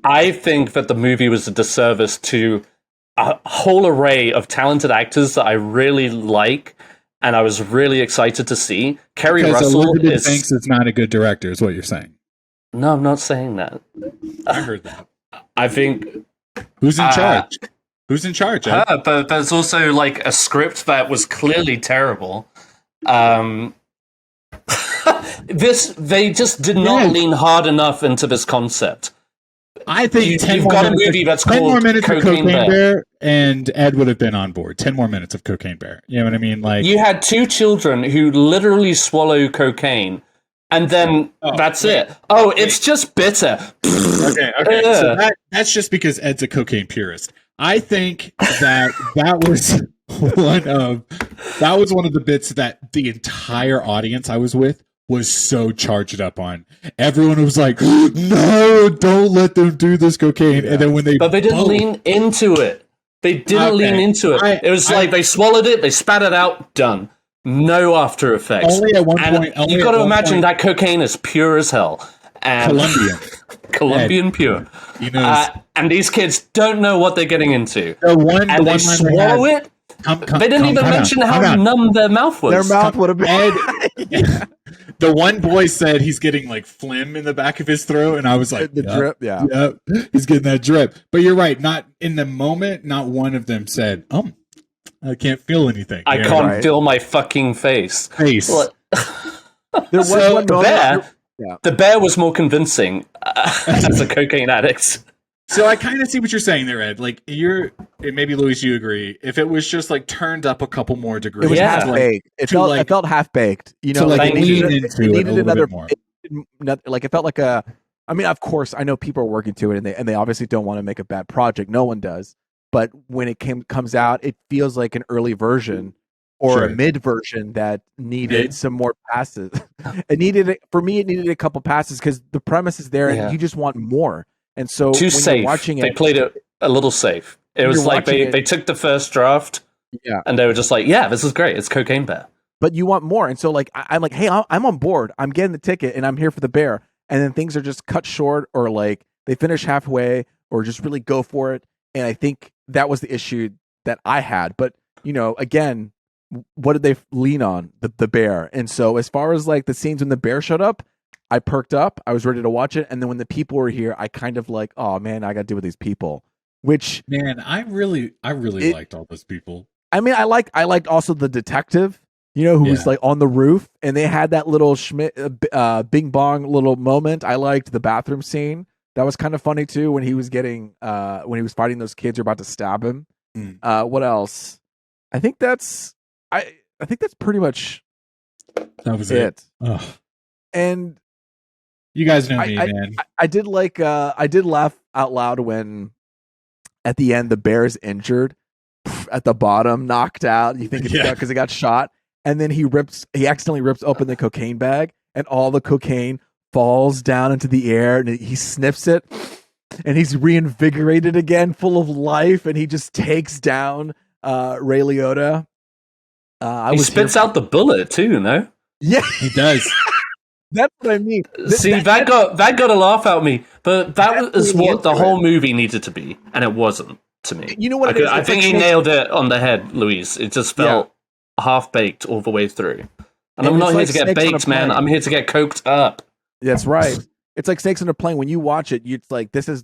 I think that the movie was a disservice to a whole array of talented actors that I really like, and I was really excited to see. Keri Russell thinks it's not a good director, is what you're saying. No, I'm not saying that. I heard that. I think who's in charge? Who's in charge? But there's also like a script that was clearly terrible. They just did not lean hard enough into this concept. I think you've got a movie that's called 10 more minutes of Cocaine Bear, and Ed would have been on board. 10 more minutes of Cocaine Bear. You know what I mean? Like, you had two children who literally swallow cocaine, and then that's it. Oh, it's just bitter. Okay. So that's just because Ed's a cocaine purist. I think that was one of the bits that the entire audience I was with was so charged up on. Everyone was like, "No, don't let them do this cocaine." And then but they didn't lean into it. They didn't lean into it. It was like they swallowed it, they spat it out, done. No after effects. Only at one point. You've got to imagine that cocaine is pure as hell. And Colombian pure. And these kids don't know what they're getting into. They swallow it. They didn't even mention how numb their mouth was. Their mouth would have been. The one boy said he's getting like phlegm in the back of his throat, and I was like, the drip, Yep, he's getting that drip. But you're right. Not in the moment. Not one of them said, I can't feel anything. I can't feel my fucking face. There was one moment. The bear was more convincing as a cocaine addict. So I kind of see what you're saying there, Ed. Like, maybe Luis, you agree. If it was just like turned up a couple more degrees, it was half baked. It felt half baked. You know, it needed another more. Like, it felt like a. I mean, of course, I know people are working to it, and they obviously don't want to make a bad project. No one does. But when it comes out, it feels like an early version or a mid version that needed some more passes. It needed a couple passes because the premise is there, and you just want more. And so too when safe. You're watching it, they played it a little safe. It was like they took the first draft, and they were just like, "Yeah, this is great. It's Cocaine Bear." But you want more, and so like I'm like, "Hey, I'm on board. I'm getting the ticket, and I'm here for the bear." And then things are just cut short, or like they finish halfway, or just really go for it. And I think that was the issue that I had. But again, what did they lean on? The bear. And so as far as like the scenes when the bear showed up, I perked up. I was ready to watch it. And then when the people were here, I kind of like, oh man, I got to deal with these people. Which, man, I really liked all those people. I mean, I liked also the detective, who was like on the roof, and they had that little bing bong little moment. I liked the bathroom scene. That was kind of funny too when he was fighting those kids who were about to stab him. What else? I think that's pretty much that was it. And you guys know me, man. I did laugh out loud when at the end the bear's injured at the bottom, knocked out. You think it's because he got shot, and then he accidentally rips open the cocaine bag, and all the cocaine falls down into the air, and he sniffs it, and he's reinvigorated again, full of life, and he just takes down Ray Liotta. He spits out the bullet too, no? Yeah, he does. That's what I mean. That got a laugh out of me, but that was what the whole movie needed to be, and it wasn't to me. You know what? I think he nailed it on the head, Luis. It just felt half baked all the way through. And I'm not here to get baked, man. I'm here to get coked up. That's right. It's like Snakes on a Plane. When you watch it, it's like this is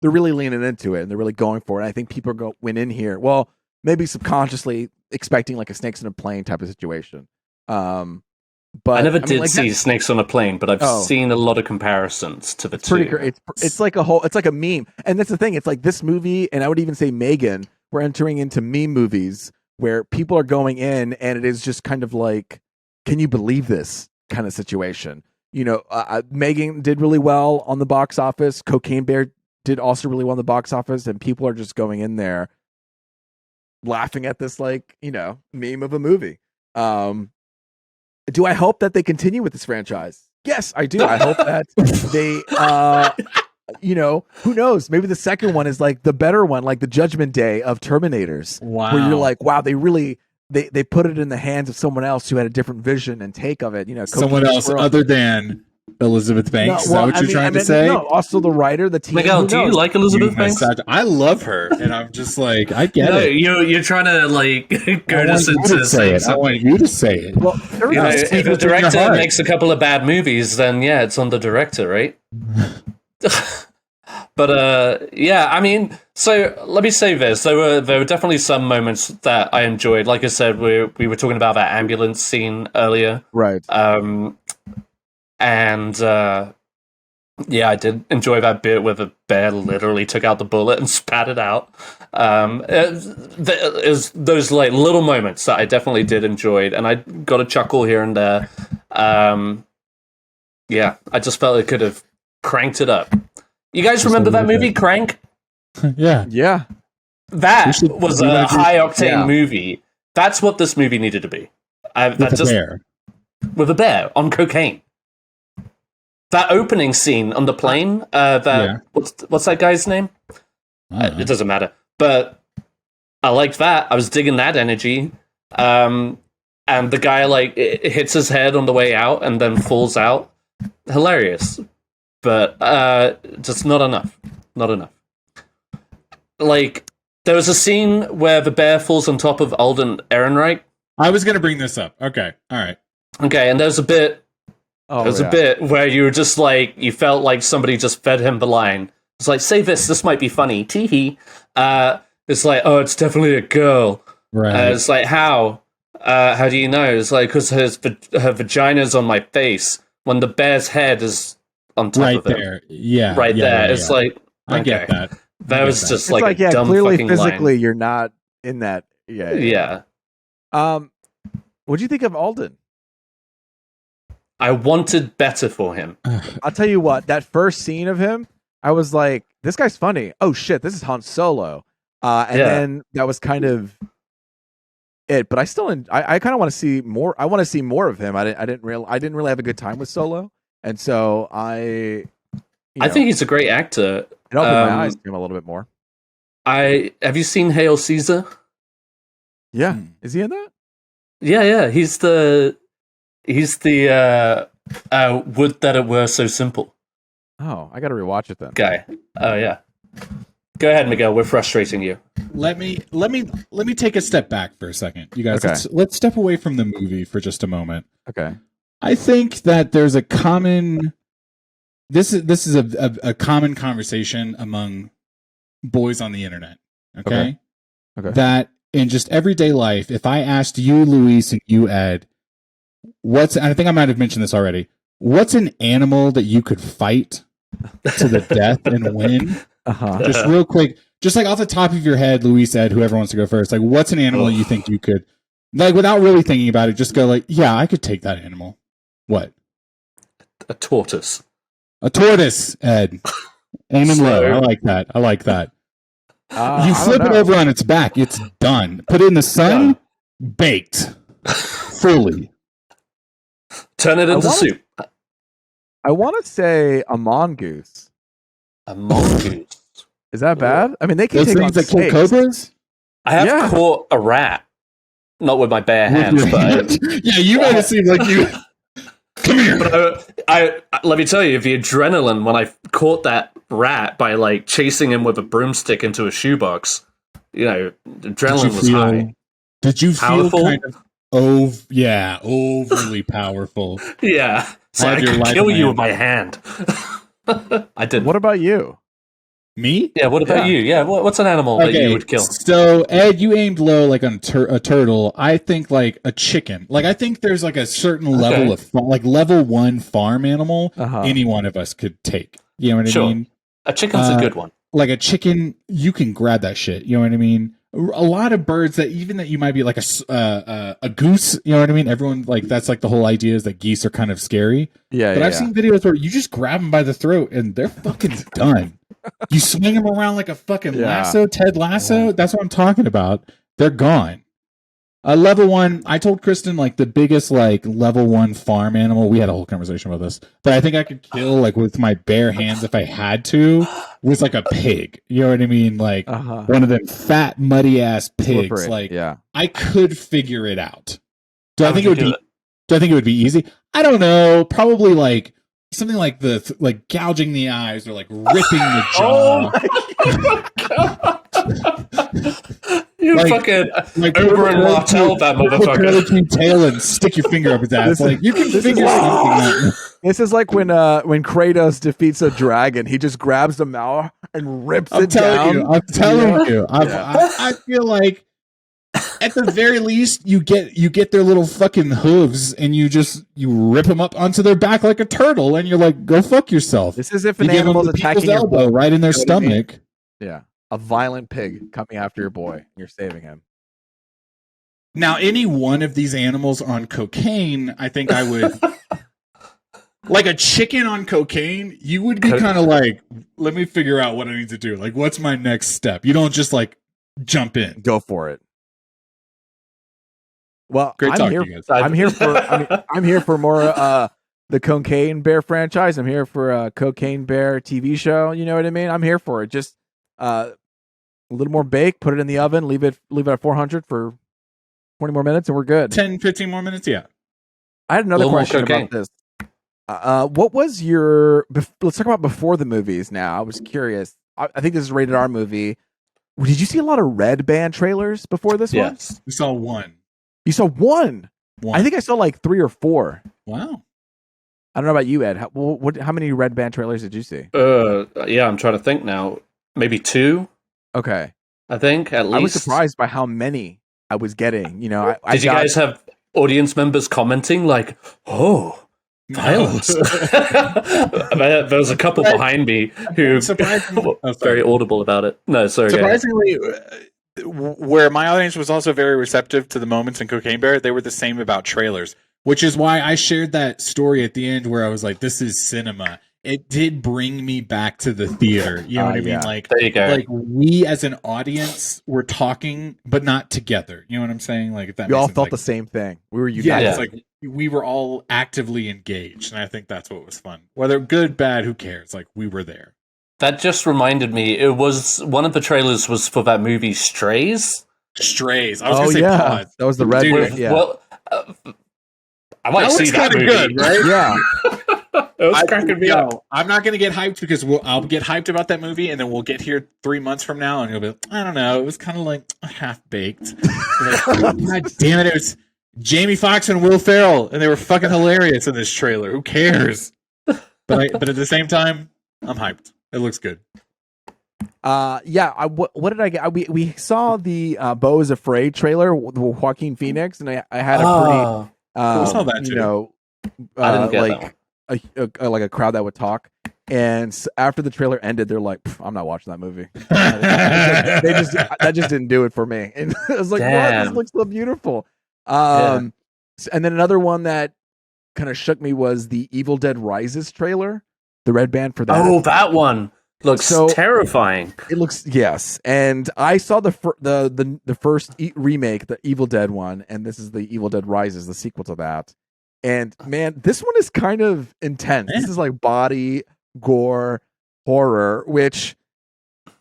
they're really leaning into it and they're really going for it. I think people went in here, well, maybe subconsciously expecting like a Snakes on a Plane type of situation. But I never did see Snakes on a Plane, but I've seen a lot of comparisons to the two. Pretty great. It's like a meme, and that's the thing. It's like this movie, and I would even say Megan. We're entering into meme movies where people are going in, and it is just kind of like, can you believe this kind of situation? Megan did really well on the box office. Cocaine Bear did also really well on the box office, and people are just going in there laughing at this meme of a movie. Do I hope that they continue with this franchise? Yes, I do. I hope that who knows? Maybe the second one is like the better one, like the Judgment Day of Terminators. Wow. Where you're like, wow, they really they put it in the hands of someone else who had a different vision and take of it. Someone else other than Elizabeth Banks. Is that what you're trying to say? No, also the writer, the team. Miguel, do you like Elizabeth Banks? I love her, and I'm just like, I get it. You're trying to like go to say it. I want you to say it. Well, if a director makes a couple of bad movies, then yeah, it's on the director, right? But yeah, I mean, so let me say this: there were definitely some moments that I enjoyed. Like I said, we were talking about that ambulance scene earlier, right? And yeah, I did enjoy that bit where the bear literally took out the bullet and spat it out. There's those like little moments that I definitely did enjoy, and I got a chuckle here and there. Yeah, I just felt it could have cranked it up. You guys remember that movie, Crank? Yeah. That was a high-octane movie. That's what this movie needed to be. With a bear on cocaine. That opening scene on the plane, what's that guy's name? It doesn't matter. But I liked that. I was digging that energy. And the guy, like, it hits his head on the way out and then falls out. Hilarious. But just not enough. Not enough. Like, there was a scene where the bear falls on top of Alden Ehrenreich. I was going to bring this up. Okay. All right. Okay, and there's a bit... a bit where you were just like, you felt like somebody just fed him the line. It's like, say this might be funny. Teehee. It's like, oh, it's definitely a girl. Right. It's like, how? How do you know? It's like, because her vagina's on my face when the bear's head is on top of it. Right there. Yeah. Right there. Yeah. It's like, I get that. That was just it's like a dumb clearly fucking physically line. You're not in that. Yeah. What'd you think of Alden? I wanted better for him. I'll tell you what, that first scene of him, I was like, this guy's funny. Oh shit, this is Han Solo. Then that was kind of it. But I still, I kind of want to see more. I want to see more of him. I didn't really have a good time with Solo, and so I think he's a great actor. It opened my eyes to him a little bit more. Have you seen Hail Caesar? Yeah, is he in that? Yeah. He's the would that it were so simple. Oh, I got to rewatch it then. Guy. Oh yeah. Go ahead, Miguel. We're frustrating you. Let me take a step back for a second, you guys. Okay. Let's step away from the movie for just a moment. Okay. I think that there's a common. This is a common conversation among boys on the internet. Okay. That in just everyday life, if I asked you, Luis, and you, Ed, I think I might have mentioned this already. What's an animal that you could fight to the death and win? Just real quick, just like off the top of your head, Luis, Ed, whoever wants to go first. Like, what's an animal you think you could, like, without really thinking about it, just go like, yeah, I could take that animal. What? A tortoise. A tortoise, Ed. Aim and low. I like that. You flip it over on its back, it's done. Put it in the sun, baked. Fully. Turn it into soup. I want to say a mongoose. A mongoose. Is that bad? I mean, they can take take on that kill cobras. I have caught a rat, not with my bare hands, but yeah, you made it seem like you. Come here. But I let me tell you, the adrenaline when I caught that rat by like chasing him with a broomstick into a shoebox, adrenaline was high. Did you feel kind of overly powerful? Yeah, so I could kill you with my hand. I didn't. What about you? Me? Yeah, what about you? Yeah, what's an animal that you would kill? So, Ed, you aimed low like on a turtle. I think like a chicken. Like, I think there's like a certain level of, like, level 1 farm animal any one of us could take. You know what I mean? A chicken's a good one. Like a chicken, you can grab that shit. You know what I mean? A lot of birds that you might be like a goose. You know what I mean? Everyone, like, that's like the whole idea is that geese are kind of scary. Yeah, but I've seen videos where you just grab them by the throat and they're fucking done. You swing them around like a fucking lasso, Ted Lasso. That's what I'm talking about. They're gone. Level 1, I told Kristen, like, the biggest, like, level 1 farm animal, we had a whole conversation about this, but I think I could kill, like, with my bare hands if I had to, was, like, a pig. You know what I mean? Like, one of them fat, muddy-ass pigs. Slippery. Like, yeah. I could figure it out. Do I think it would be easy? I don't know. Probably, like, something like like gouging the eyes or, like, ripping the jaw. Oh my God. You like, fucking like over and Martell that motherfucker. Tail and stick your finger up his ass. Like, you can figure something out. This is like when Kratos defeats a dragon. He just grabs the mouth and rips it down. I'm telling you. I feel like at the very least you get their little fucking hooves and you rip them up onto their back like a turtle and you're like, go fuck yourself. This is if an animal's attacking your elbow right in their stomach. Yeah. A violent pig coming after your boy. You're saving him. Now, any one of these animals on cocaine, I think I would... like a chicken on cocaine, you would be kind of like, let me figure out what I need to do. Like, what's my next step? You don't just, like, jump in. Go for it. Well, Great talking to you guys. I'm here for more the Cocaine Bear franchise. I'm here for a Cocaine Bear TV show. You know what I mean? I'm here for it. Just a little more bake, put it in the oven, leave it at 400 for 20 more minutes, and we're good. 10, 15 more minutes, yeah. I had another question about this. What was your... Let's talk about before the movies now. I was curious. I think this is a rated R movie. Did you see a lot of Red Band trailers before this one? Yes. We saw one. You saw one? I think I saw like 3 or 4. Wow. I don't know about you, Ed. How many Red Band trailers did you see? Yeah, I'm trying to think now. Maybe 2? Okay. I think, at least. I was surprised by how many I was getting. You know, Did you guys have audience members commenting like, oh... violence. There was a couple behind me who were very audible about it. No, sorry. Surprisingly, where my audience was also very receptive to the moments in Cocaine Bear, they were the same about trailers. Which is why I shared that story at the end where I was like, this is cinema. It did bring me back to the theater. You know what I mean? Like, there you go. Like, we as an audience were talking, but not together. You know what I'm saying? Like, if that we all sense. felt like, the same thing. We were united. Yeah, it's like we were all actively engaged, and I think that's what was fun. Whether good, bad, who cares? Like, we were there. That just reminded me. It was one of the trailers was for that movie Strays. Strays. I was going to say Pods. That was the Red Band. Yeah. Well, I might see that movie. Good, right? Yeah. It was cracking me up. I'm not going to get hyped because I'll get hyped about that movie, and then we'll get here 3 months from now, and you'll be like, I don't know. It was kind of like half baked. Like, God damn it! It was Jamie Foxx and Will Ferrell, and they were fucking hilarious in this trailer. Who cares? But at the same time, I'm hyped. It looks good. Yeah. What did I get? We saw the Beau is Afraid trailer with Joaquin Phoenix, and I had a pretty. We saw that too. You know, I didn't get like like a crowd that would talk. And after the trailer ended, they're like, "I'm not watching that movie." That just didn't do it for me. And I was like, "What? This looks so beautiful." And then another one that kind of shook me was the Evil Dead Rises trailer, the Red Band for that. Oh, that one looks terrifying. It looks and I saw the first remake, the Evil Dead one, and this is the Evil Dead Rises, the sequel to that. And man, this one is kind of intense. This is like body, gore, horror, which,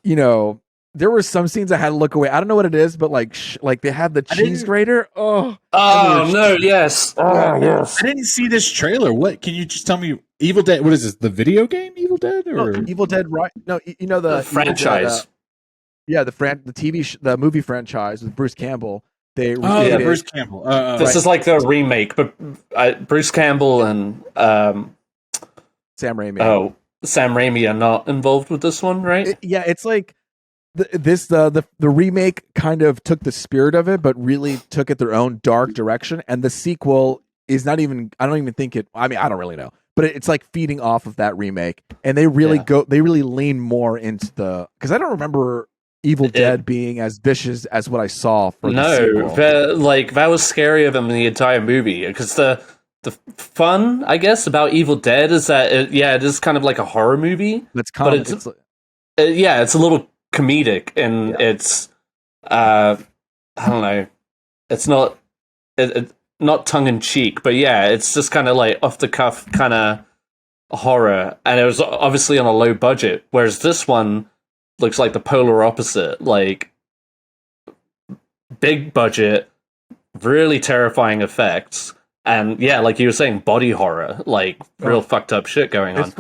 you know, there were some scenes I had to look away. I don't know what it is, but like they had the cheese grater. Oh no! Yes. Oh yes. I didn't see this trailer. What? Can you just tell me? Evil Dead. What is this? The video game Evil Dead or Evil Dead? Right? No, you know the franchise. The movie franchise with Bruce Campbell. Bruce Campbell. This is like the remake, but Bruce Campbell and Sam Raimi. Oh, Sam Raimi are not involved with this one, right? It's like the remake kind of took the spirit of it, but really took it their own dark direction. And the sequel is not even. I don't even think it. I mean, I don't really know, but it's like feeding off of that remake, and they really They really lean more into because I don't remember Evil Dead being as vicious as what I saw for the sequel. That was scarier than the entire movie, because the fun, I guess, about Evil Dead is that it is kind of like a horror movie. It's a little comedic, and it's I don't know. it's not not tongue in cheek, but yeah, it's just kind of like off the cuff kind of horror, and it was obviously on a low budget. Whereas this one looks like the polar opposite, like big budget, really terrifying effects. And yeah, like you were saying, body horror, like real fucked up shit going on. It's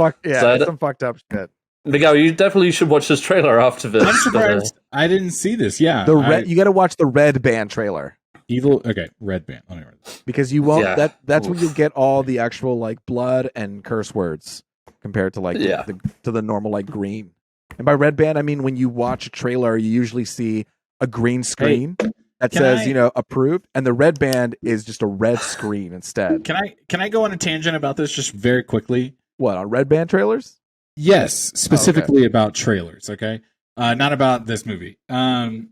some fucked up shit. Miguel, you definitely should watch this trailer after this. I'm surprised I didn't see this. Yeah, you got to watch the Red Band trailer. Red Band. Let me read this. Because you won't. Yeah. That's when you'll get all the actual like blood and curse words compared to like the normal like green. And by Red Band, I mean when you watch a trailer, you usually see a green screen. That says, approved, and the red band is just a red screen instead. Can I go on a tangent about this just very quickly? What, on red band trailers? Yes, specifically about trailers, okay? Not about this movie. I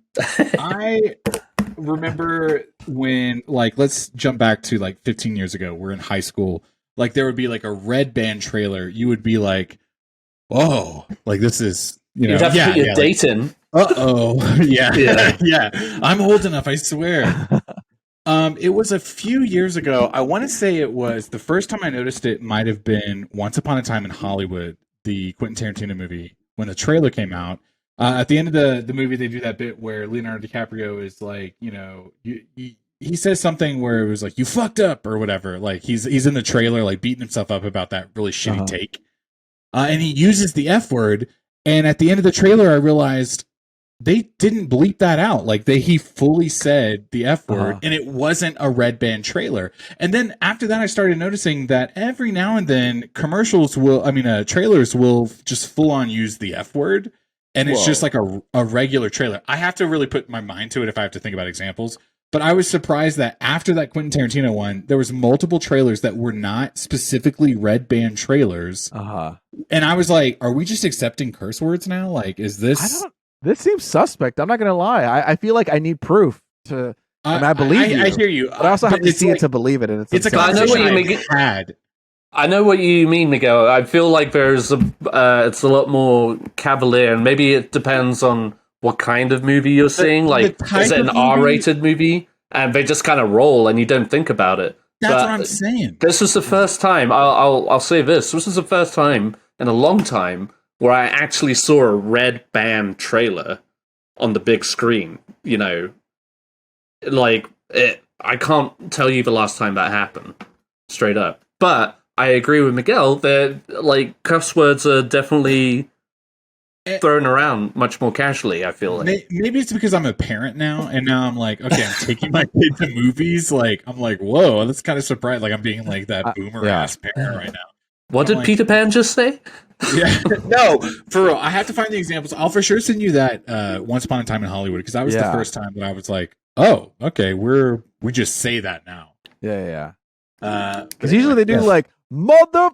remember when, like, let's jump back to, like, 15 years ago. We're in high school. Like, there would be, like, a red band trailer. You would be like, oh, like, this is, You'd have to put your date in. Yeah. I'm old enough, I swear. It was a few years ago. I want to say it was the first time I noticed it might have been Once Upon a Time in Hollywood, the Quentin Tarantino movie, when the trailer came out. At the end of the movie, they do that bit where Leonardo DiCaprio is like, he says something where it was like, you fucked up or whatever. Like he's in the trailer, like beating himself up about that really shitty take. And he uses the F word. And at the end of the trailer, I realized they didn't bleep that out. Like he fully said the F word, and it wasn't a red band trailer. And then after that, I started noticing that every now and then trailers will just full on use the F word. And it's just like a regular trailer. I have to really put my mind to it if I have to think about examples. But I was surprised that after that Quentin Tarantino one, there was multiple trailers that were not specifically red band trailers. And I was like, are we just accepting curse words now? Like, is this... This seems suspect. I'm not going to lie. I feel like I need proof to... and I believe you. I hear you. But I also have to see it to believe it. And it's a conversation I know what you mean, Miguel. I feel like it's a lot more cavalier, and maybe it depends on what kind of movie you're seeing. Like, is it an R-rated movie? And they just kind of roll, and you don't think about it. That's what I'm saying. This was the first time. I'll say this. This was the first time in a long time where I actually saw a red band trailer on the big screen. I can't tell you the last time that happened, straight up. But I agree with Miguel that like cuss words are definitely thrown around much more casually. I feel like maybe it's because I'm a parent now, and now I'm like, okay, I'm taking my kid to movies. Like I'm like, whoa, that's kind of surprised. Like I'm being like that boomer ass parent right now. What did Peter Pan just say? Yeah, no, for real. I have to find the examples. I'll for sure send you that Once Upon a Time in Hollywood, because that was the first time that I was like, oh, okay, we just say that now. Yeah. Because usually they do like mother,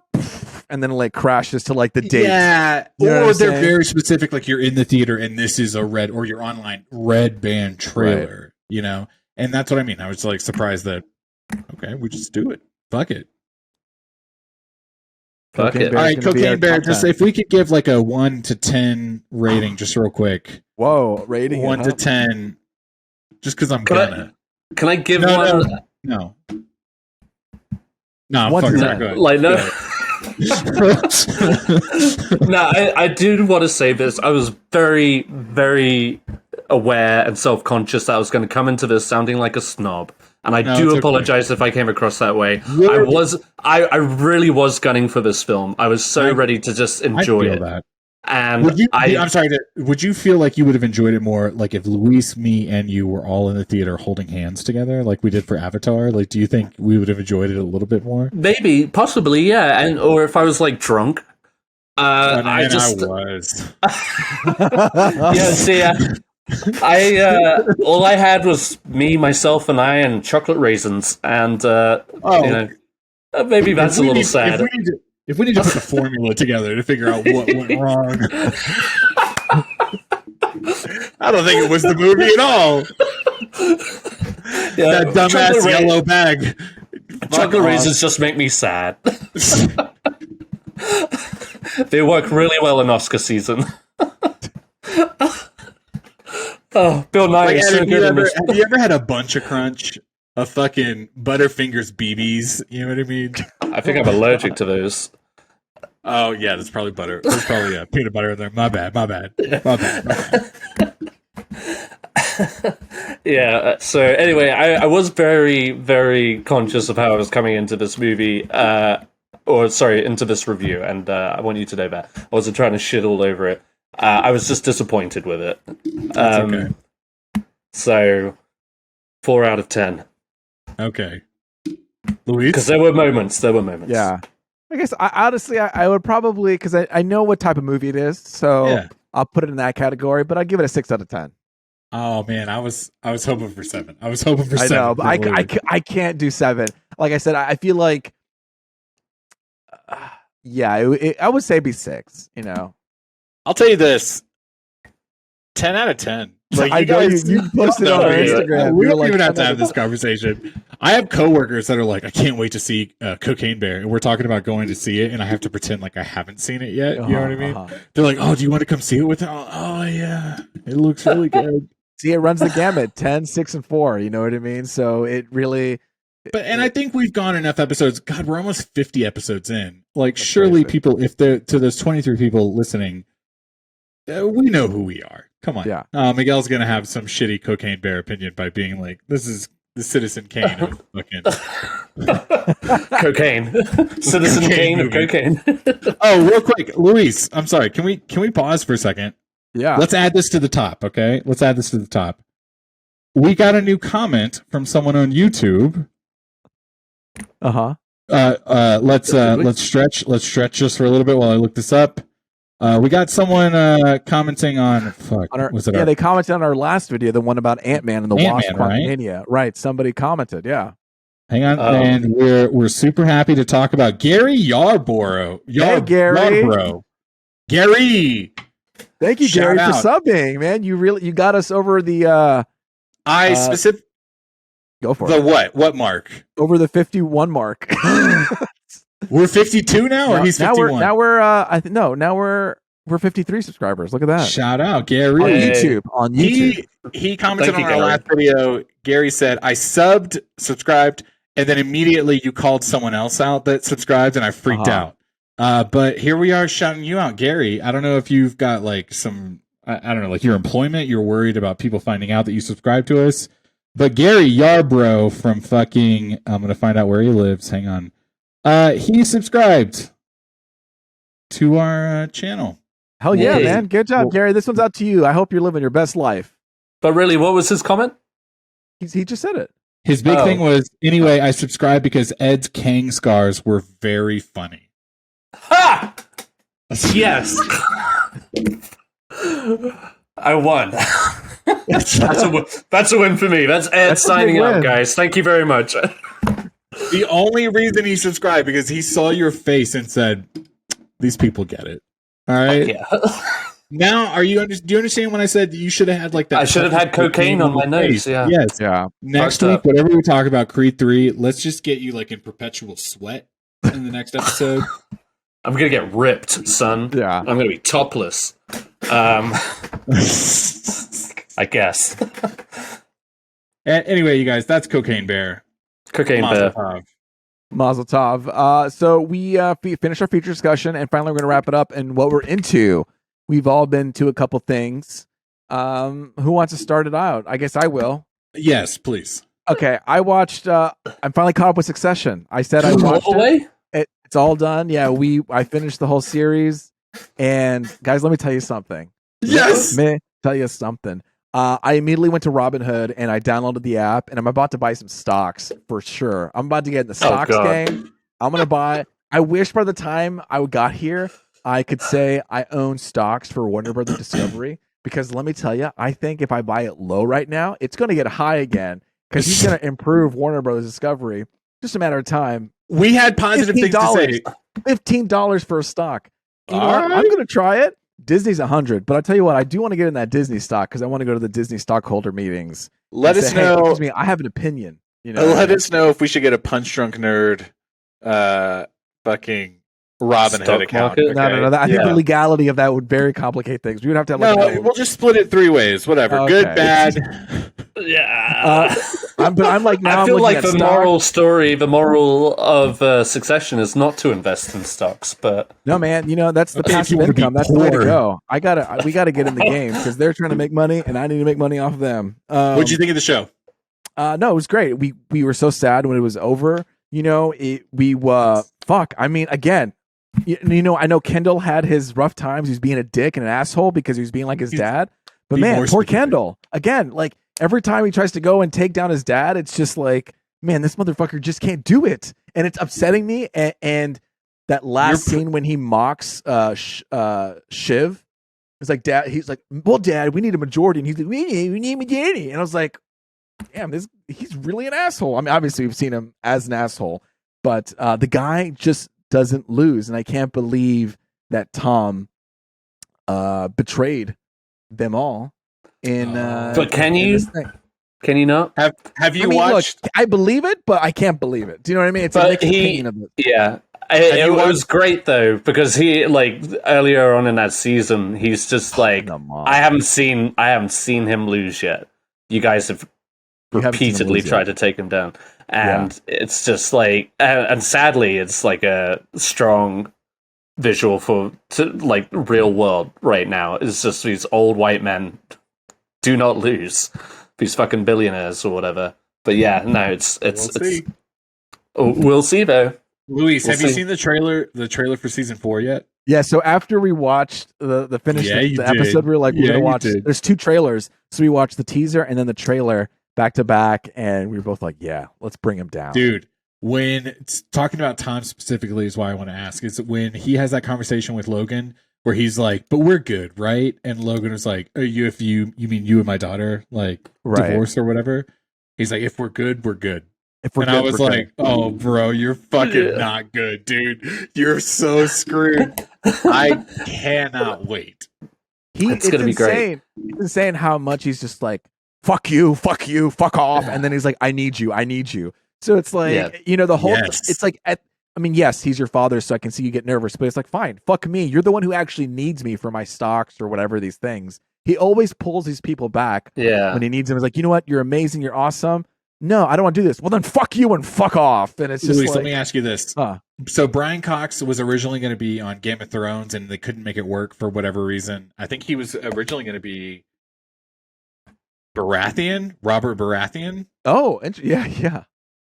and then like crashes to like the date. Yeah, or they're very specific, like you're in the theater and this is a red, or you're online red band trailer, and that's what I mean. I was like surprised that okay, we just do it. Fuck it. All right, Cocaine Bear. Just if we could give like a 1 to 10 rating, just real quick. Whoa, rating 1 to 10. Just because I'm gonna. Can I give one? No. No, 1 to 10. Go ahead. Like no. No, I do want to say this. I was very, very aware and self-conscious that I was going to come into this sounding like a snob. And I do apologize if I came across that way. I really was gunning for this film. I was so ready to just enjoy it. That. And would you feel like you would have enjoyed it more like if Luis, me, and you were all in the theater holding hands together like we did for Avatar? Like, do you think we would have enjoyed it a little bit more? Maybe, possibly, yeah. And or if I was like drunk. I was. Yeah, see, all I had was me, myself, and I, and chocolate raisins, and maybe that's a little sad. If we need to put the formula together to figure out what went wrong, I don't think it was the movie at all. Yeah, that dumbass yellow bag. Chocolate raisins just make me sad. They work really well in Oscar season. Oh, Bill Nye Like, is so good in this. have you ever had a bunch of crunch? A fucking Butterfingers BBs, you know what I mean? I think I'm allergic to those. Oh yeah, that's probably butter. There's probably peanut butter in there. My bad. Yeah. So anyway, I was very, very conscious of how I was coming into this movie, into this review, and I want you to know that I wasn't trying to shit all over it. I was just disappointed with it. That's okay. So 4 out of 10. Okay. Luis? Because there were moments. Yeah. I guess I would probably, because I know what type of movie it is, so Yeah. I'll put it in that category, but I'd give it a 6 out of 10. Oh man, I was hoping for 7. I was hoping for 7. I know, but I can't do 7. Like I said, I feel like, I would say be 6. You know, I'll tell you this: 10 out of 10. Like I know you posted on our Instagram. We You were don't like, even have to 10 out have of this conversation. I have coworkers that are like, I can't wait to see Cocaine Bear, and we're talking about going to see it, and I have to pretend like I haven't seen it yet. You know what I mean? They're like, "Oh, do you want to come see it with?" Oh yeah, it looks really good. See, it runs the gamut: 10, 6, and 4. You know what I mean? So it really. And I think we've gone enough episodes. God, we're almost 50 episodes in. Like, surely crazy. people, if they're to those 23 people listening, we know who we are. Come on. Yeah. Miguel's going to have some shitty Cocaine Bear opinion by being like, this is the Citizen Kane of fucking cocaine. Citizen Kane of cocaine. Oh, real quick, Luis, I'm sorry. Can we pause for a second? Yeah. Let's add this to the top, okay? Let's add this to the top. We got a new comment from someone on YouTube. Let's stretch just for a little bit while I look this up. We got someone commenting on they commented on our last video, the one about Ant-Man and the Wasp right? Quantumania. Right. Somebody commented, yeah. Hang on, and we're super happy to talk about Gary Yarborough. Hey, Gary. Yarborough. Gary. Thank you, Shout Gary, out. for subbing, man. You got us over the go for the it. What mark? Over the 51 mark. We're 52 now, or he's 51? Now we're 53 subscribers. Look at that. Shout out, Gary. On YouTube. He commented Thank on you, our Gary. last video. Gary said, I subscribed, and then immediately you called someone else out that subscribed, and I freaked out. But here we are shouting you out, Gary. I don't know if you've got like some, I don't know, like your employment, you're worried about people finding out that you subscribe to us. But Gary Yarborough from fucking, I'm going to find out where he lives. Hang on. He subscribed to our channel. Hell yeah, Hey. man. Good job, Gary. This one's out to you. I hope you're living your best life. But really, what was his comment? He just said it. His big thing was, anyway, I subscribed because Ed's Kang scars were very funny. Ha! Yes. I won. That's a win for me. That's Ed signing out, guys. Thank you very much. The only reason he subscribed because he saw your face and said, "These people get it." All right. Yeah. Now, do you understand when I said you should have had like that? I should have had cocaine on my nose. Yeah. Yes. Yeah. Next Fucked week, up. whatever we talk about, Creed 3, let's just get you like in perpetual sweat in the next episode. I'm gonna get ripped, son. Yeah. I'm gonna be topless. I guess. Anyway, you guys, that's Cocaine Bear. Cocaine Mazel Bear. tov. Mazel tov. So we finished our feature discussion, and finally we're going to wrap it up. And what we're into, we've all been to a couple things. Who wants to start it out? I guess I will. Yes, please. Okay, I watched. I'm finally caught up with Succession. I said I watched it. It's all done. Yeah, I finished the whole series. And guys, let me tell you something. Yes. Let me tell you something. I immediately went to Robinhood and I downloaded the app, and I'm about to buy some stocks for sure. I'm about to get in the stocks game. I'm going to buy. I wish by the time I got here, I could say I own stocks for Warner Brothers Discovery, because let me tell you, I think if I buy it low right now, it's going to get high again, because he's going to improve Warner Brothers Discovery. Just a matter of time. We had positive things to say. $15 for a stock. You know what? All right. I'm going to try it. Disney's 100, but I tell you what, I do want to get in that Disney stock because I want to go to the Disney stockholder meetings. Let us know. Excuse me, I have an opinion. You know, Let us know if we should get a punch drunk nerd, fucking Robin Hood Stock account. market? No. I think the legality of that would very complicate things. We would have to have No, we'll just split it 3 ways. Whatever. Okay. Good, bad. Yeah. I'm like now. I feel I'm like looking the at moral story, the moral of Succession is not to invest in stocks, but no, man. You know that's the Okay, if passive you wanna be income. That's the way to poor. go. We gotta get in the game because they're trying to make money, and I need to make money off of them. What'd you think of the show? No, it was great. We were so sad when it was over. You know, fuck. I mean, again, you know, I know Kendall had his rough times. He was being a dick and an asshole because he was being like his dad. But Be man, more poor specific. Kendall. Again, like every time he tries to go and take down his dad, it's just like, man, this motherfucker just can't do it, and it's upsetting me. And that last scene when he mocks Shiv, it's like, Dad. He's like, well, Dad, we need a majority, and he's like, we need a majority, and I was like, damn, he's really an asshole. I mean, obviously we've seen him as an asshole, but the guy just doesn't lose, and I can't believe that Tom betrayed them all. but can you not? Have you I mean, watched? Look, I believe it, but I can't believe it. Do you know what I mean? It's a But mixed opinion of it. Yeah. It was great though because he like earlier on in that season he's just like I haven't seen him lose yet. You guys have repeatedly tried to take him down, and it's just like and sadly it's like a strong visual for like real world right now. It's just these old white men do not lose, these fucking billionaires or whatever. But yeah, no, it's we'll see though. Luis, have you seen the trailer for season 4 yet? Yeah, so after we watched the finish the episode, we were like, we're gonna watch. There's 2 trailers, so we watched the teaser and then the trailer back to back, and we were both like, yeah, let's bring him down, Dude, when it's talking about Tom specifically is why I want to ask, is when he has that conversation with Logan where he's like, but we're good, right? And Logan was like, you mean you and my daughter, like, divorced or whatever? He's like, if we're good, we're good. I was like, oh, bro, you're fucking not good, dude. You're so screwed. I cannot wait. It's going to be great. It's insane how much he's just like, fuck you, fuck off. And then he's like, I need you. So it's like, you know, the whole, it's like, yes, he's your father, so I can see you get nervous, but it's like, fine, fuck me. You're the one who actually needs me for my stocks or whatever, these things. He always pulls these people back when he needs them. He's like, you know what? You're amazing. You're awesome. No, I don't want to do this. Well, then fuck you and fuck off. And it's just Luis, like, let me ask you this. So Brian Cox was originally going to be on Game of Thrones, and they couldn't make it work for whatever reason. I think he was originally going to be Robert Baratheon. Oh, yeah.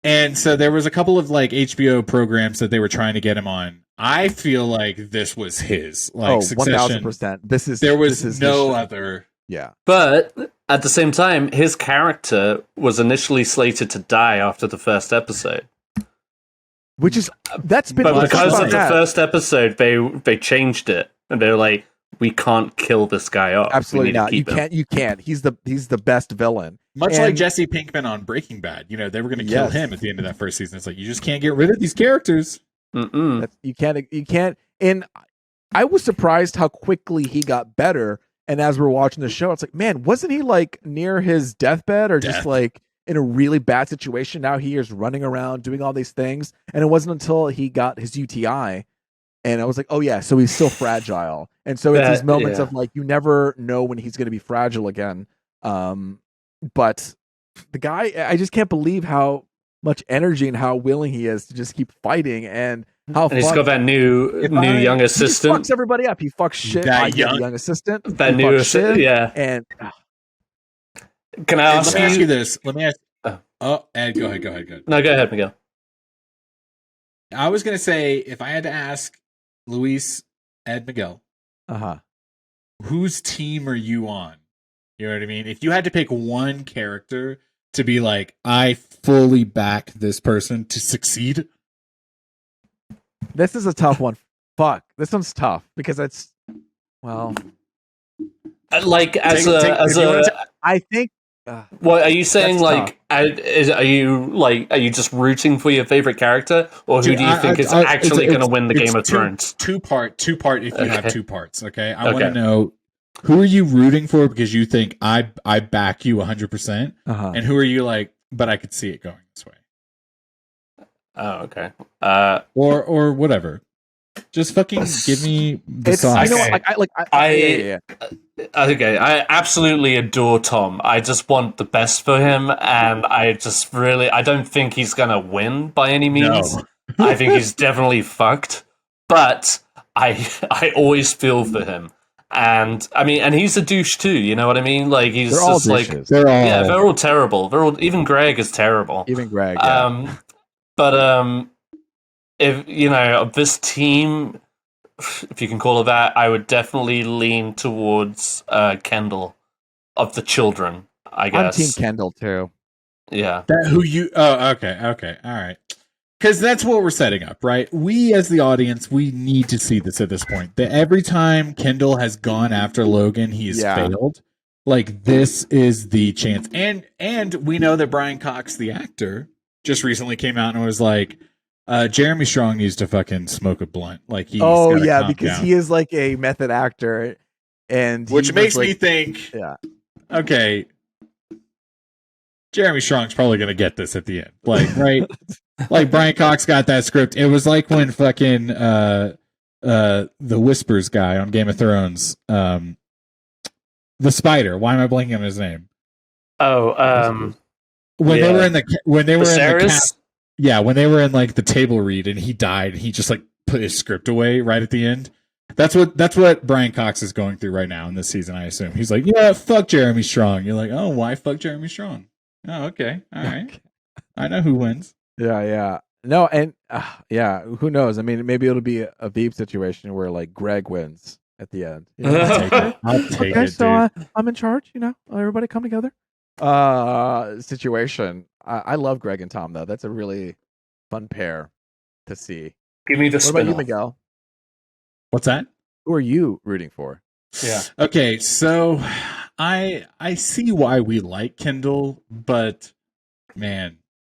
And so there was a couple of like HBO programs that they were trying to get him on. I feel like this was his. Like, 1000%. There was no other. Yeah. But at the same time, his character was initially slated to die after the first episode. Which is that's been but because of the first episode, they changed it, and they were like, "We can't kill this guy off. Absolutely not. You can't. He's the best villain. Much like Jesse Pinkman on Breaking Bad. You know, they were going to kill him at the end of that first season. It's like you just can't get rid of these characters. You can't. And I was surprised how quickly he got better. And as we're watching the show, it's like, man, wasn't he like near his deathbed or just like in a really bad situation? Now he is running around doing all these things. And it wasn't until he got his UTI. And I was like, oh, yeah, so he's still fragile. And so it's these moments of like, you never know when he's going to be fragile again. But the guy, I just can't believe how much energy and how willing he is to just keep fighting. And he's got that new young assistant. He fucks everybody up. He fucks shit. That young assistant. That new assistant. Yeah. And can I ask you this? Let me ask. Ed, go ahead. No, go ahead, Miguel. I was going to say, if I had to ask Luis, Ed, Miguel, whose team are you on? You know what I mean? If you had to pick one character to be like, I fully back this person to succeed. This is a tough one. Fuck. This one's tough because it's, well. Like, I think. What are you saying? Like, are you just rooting for your favorite character, or who do you think is actually going to win the Game of Thrones? Two part. If you have 2 parts, okay. I want to know, who are you rooting for because you think I back you 100%, and who are you like, but I could see it going this way. Oh, okay. Or whatever. Just fucking give me the It's sauce. you know what, I absolutely adore Tom. I just want the best for him, and I don't think he's gonna win by any means. No. I think he's definitely fucked, but I always feel for him. And I mean, and he's a douche too. You know what I mean? Like he's they're all just like douches. they're all terrible. Even Greg is terrible. Even Greg. Yeah. But if this team, if you can call it that, I would definitely lean towards Kendall of the children. I guess I'm Team Kendall too. Yeah. Okay. All right. Because that's what we're setting up, right? We, as the audience, we need to see this at this point. That every time Kendall has gone after Logan, he's failed. Like, this is the chance. And we know that Brian Cox, the actor, just recently came out and was like, Jeremy Strong needs to fucking smoke a blunt. Like, he's because he is like a method actor. And which makes me think, okay, Jeremy Strong's probably going to get this at the end. Like, right? Like Brian Cox got that script. It was like when fucking the Whispers guy on Game of Thrones, the Spider. Why am I blanking on his name? Oh, when they were in the when they were in like the table read and he died, he just like put his script away right at the end. That's what Brian Cox is going through right now in this season. I assume he's like, yeah, fuck Jeremy Strong. You're like, oh, why fuck Jeremy Strong? Oh, okay, all right. I know who wins. Yeah. No, and who knows? I mean, maybe it'll be a Veep situation where like Greg wins at the end. You know? I'll take it. So I'm in charge. Everybody come together. Situation. I love Greg and Tom though. That's a really fun pair to see. Give me the What about you, Miguel? What's that? Who are you rooting for? Yeah. Okay, so I see why we like Kendall, but man,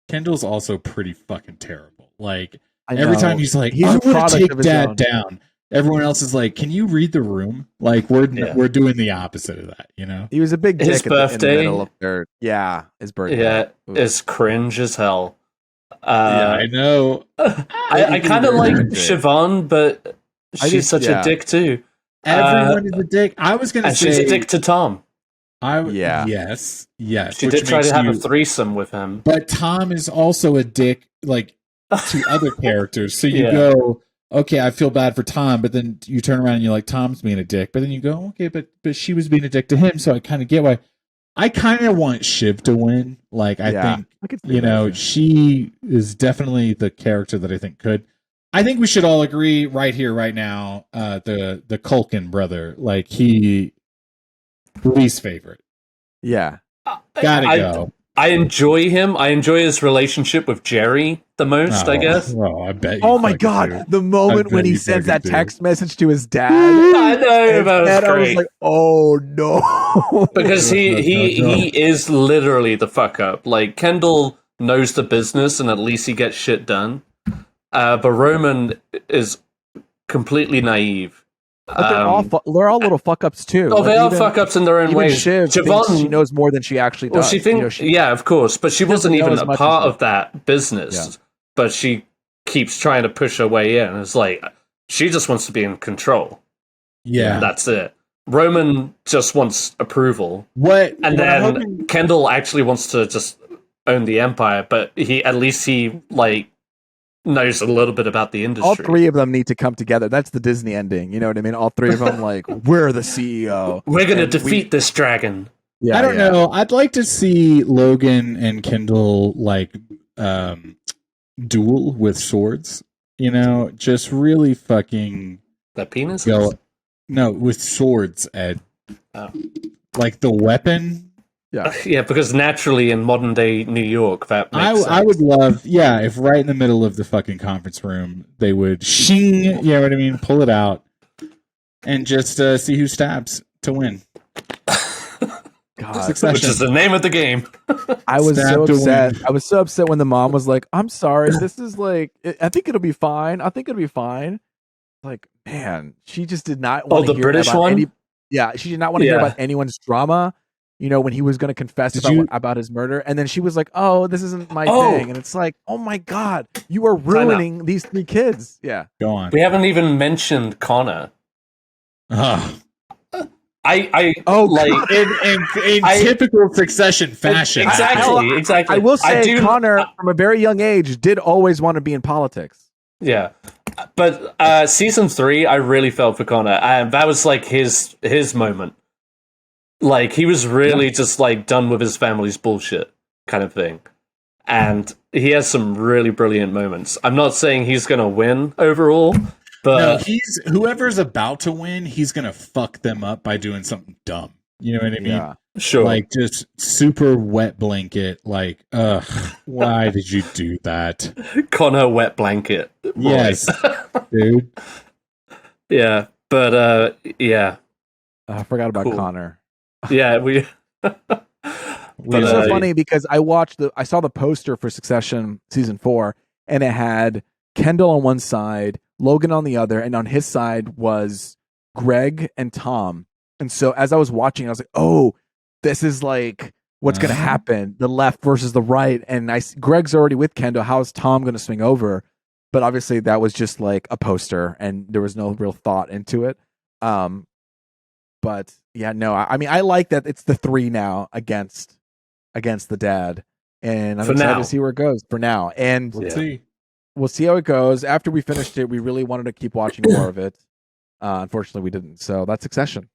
Kendall's also pretty fucking terrible. Like every time he's like, he's "I'm a going to product take of his Dad own. down," everyone else is like, "Can you read the room?" Like we're doing the opposite of that, you know. He was a big dick His in the birthday. middle of his birthday. Yeah, it's cringe as hell. I know. I kind of like Siobhan, but she's such a dick too. Everyone is a dick. I was going to say she's a dick to Tom. Yes. She did try to have a threesome with him, but Tom is also a dick, like to other characters. So you go, okay, I feel bad for Tom, but then you turn around and you're like, Tom's being a dick. But then you go, okay, but she was being a dick to him, so I kind of get why. I kind of want Shiv to win. Like I think she is definitely the character that I think could. I think we should all agree right here, right now. The Culkin brother, like he least favorite. Yeah, gotta go. I enjoy him. I enjoy his relationship with Jerry the most, I guess. Oh, I bet. Oh my god, the moment when he sends that text message to his dad. I know, that was I was like, oh no, because he is literally the fuck up. Like Kendall knows the business, and at least he gets shit done. But Roman is completely naive. But they're all little fuck ups too. Oh, they are fuck ups in their own ways. Shiv thinks she knows more than she actually does. Well, she thinks, of course, but she wasn't even a part of that business. Yeah. But she keeps trying to push her way in. It's like she just wants to be in control. Yeah, that's it. Roman just wants approval. And then Kendall actually wants to just own the empire, but he knows a little bit about the industry. All three of them need to come together. That's the Disney ending. You know what I mean? All three of them, like, we're the CEO. We're going to defeat this dragon. Yeah, I don't know. I'd like to see Logan and Kendall, like, duel with swords. You know, just really fucking... That penis? No, with swords, Ed. Oh. Like, the weapon... Yeah, because naturally in modern day New York, that makes sense. I would love, if right in the middle of the fucking conference room, they would shing, you know what I mean, pull it out, and just see who stabs to win. God, which is the name of the game. I was so upset. I was so upset when the mom was like, "I'm sorry, this is like, I think it'll be fine. I think it'll be fine." Like, man, she just did not want to hear British about one. she did not want to hear about anyone's drama. when he was going to confess about his murder, and then she was like, "Oh, this isn't my thing," and it's like, "Oh my god, you are ruining these 3 kids." Yeah, go on. We haven't even mentioned Connor. Oh. In typical Succession fashion. Exactly. I will say Connor, from a very young age, did always want to be in politics. Yeah, but season 3, I really felt for Connor, and that was like his moment. Like he was really just like done with his family's bullshit kind of thing, and he has some really brilliant moments. I'm not saying he's gonna win overall. But no, whoever's about to win, he's gonna fuck them up by doing something dumb. You know what I mean? Yeah, sure. Like just super wet blanket. Like, why did you do that? Connor wet blanket. Yes, dude. Yeah, but yeah. I forgot about Connor. Yeah, we. But it's so funny because I saw the poster for Succession season 4, and it had Kendall on one side, Logan on the other, and on his side was Greg and Tom. And so as I was watching, I was like, "Oh, this is like what's going to happen: the left versus the right." And Greg's already with Kendall. How is Tom going to swing over? But obviously, that was just like a poster, and there was no real thought into it. But yeah, no, I mean, I like that it's the 3 now against the dad, and I'm excited to see where it goes for now. And let's see. We'll see how it goes. After we finished it, we really wanted to keep watching more of it. Unfortunately, we didn't. So that's Succession.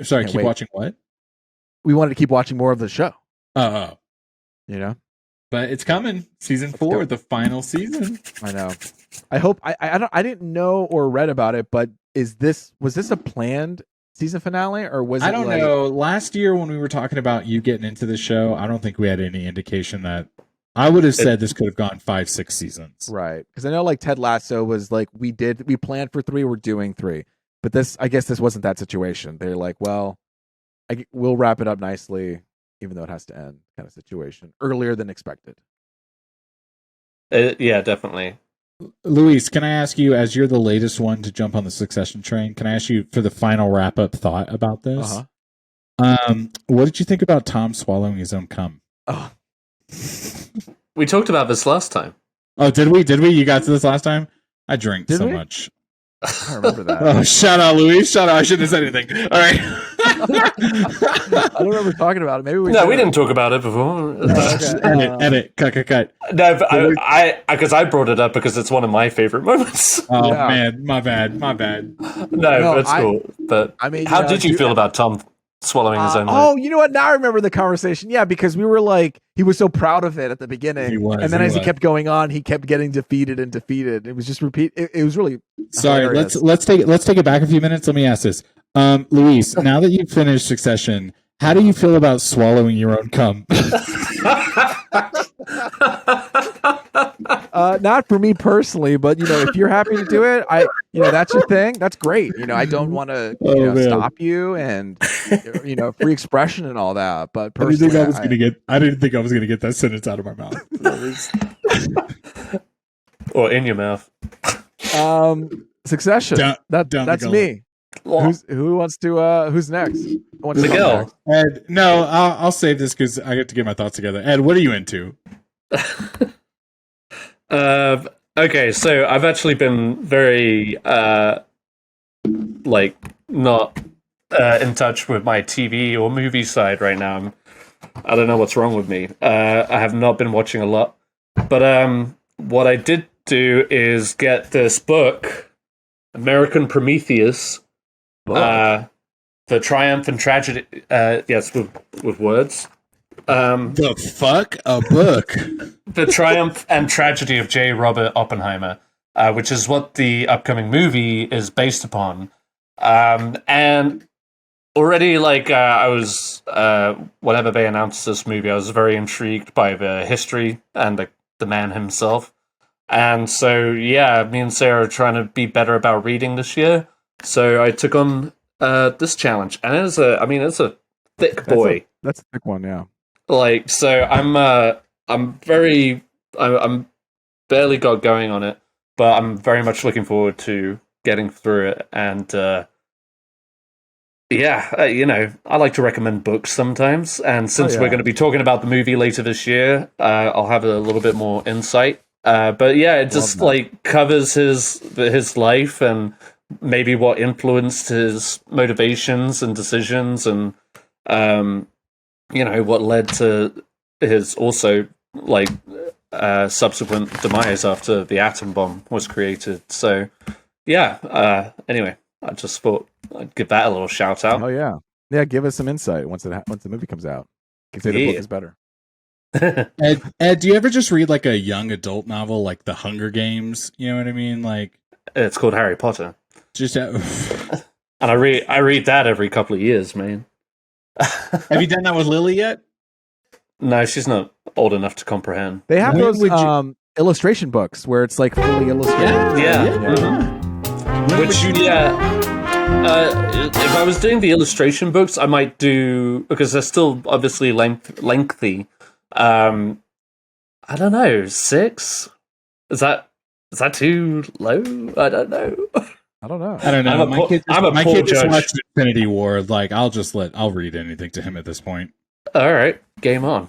Sorry, keep watching what? We wanted to keep watching more of the show. Oh. But it's coming. Season 4, the final season. I know. I hope I didn't know or read about it, but was this a planned season finale, or was it? I don't know. Last year when we were talking about you getting into the show, I don't think we had any indication that. I would have said this could have gone 5-6 seasons. Right. Because I know like Ted Lasso was like, we planned for 3, we're doing 3. But I guess this wasn't that situation. They're like, well, we'll wrap it up nicely, even though it has to end kind of situation. Earlier than expected. Yeah, definitely. Luis, can I ask you, as you're the latest one to jump on the Succession train, can I ask you for the final wrap-up thought about this? What did you think about Tom swallowing his own cum? Oh. We talked about this last time. Oh, did we? You got to this last time? I drank so much. I don't remember that. Oh, shout out, Luis. Shout out. I shouldn't have said anything. All right. I don't remember talking about it. Maybe we didn't talk about it before. Edit. Cut. No, but because I brought it up because it's one of my favorite moments. Oh, man. My bad. No, that's cool. But I mean, how did you feel about Tom swallowing his own? Oh, you know what? Now I remember the conversation. Yeah, because we were like, he was so proud of it at the beginning, and then as he kept going on, he kept getting defeated. It was just repeat. It was really hilarious. Let's take it back a few minutes. Let me ask this, Luis. Now that you've finished Succession, how do you feel about swallowing your own cum? Not for me personally, but if you're happy to do it, that's your thing. That's great. I don't want to stop you, and free expression and all that. But personally, I didn't think I was gonna get that sentence out of my mouth. Or in your mouth. Succession. That's me. Who wants to? Who's next? Miguel. Ed, no, I'll save this because I get to get my thoughts together. Ed, what are you into? Okay, so I've actually been very not in touch with my TV or movie side right now. I don't know what's wrong with me. I have not been watching a lot, but what I did do is get this book, American Prometheus. The Triumph and Tragedy. Yes, with words. The fuck? A book? The Triumph and Tragedy of J. Robert Oppenheimer, which is what the upcoming movie is based upon. And already, I was, whenever they announced this movie, I was very intrigued by the history and the man himself. And so, yeah, me and Sarah are trying to be better about reading this year. So I took on this challenge, and it's a thick boy. That's a thick one, yeah. So I'm barely got going on it, but I'm very much looking forward to getting through it. And Yeah, I like to recommend books sometimes, and since we're going to be talking about the movie later this year, I'll have a little bit more insight. But yeah, it just like covers his life and maybe what influenced his motivations and decisions, and what led to his also like subsequent demise after the atom bomb was created. So yeah. Anyway, I just thought I'd give that a little shout out. Oh yeah, give us some insight once the movie comes out. You can say the book is better. Ed, do you ever just read like a young adult novel, like The Hunger Games? You know what I mean? Like it's called Harry Potter. Just and I read that every couple of years, man. Have you done that with Lily yet? No, she's not old enough to comprehend. They have those illustration books where it's like fully illustrated. Yeah. Mm-hmm. If I was doing the illustration books, I might do, because they're still obviously lengthy. I don't know, 6? Is that too low? I don't know. I don't know. My kid just watched Infinity War. Like, I'll read anything to him at this point. All right, game on.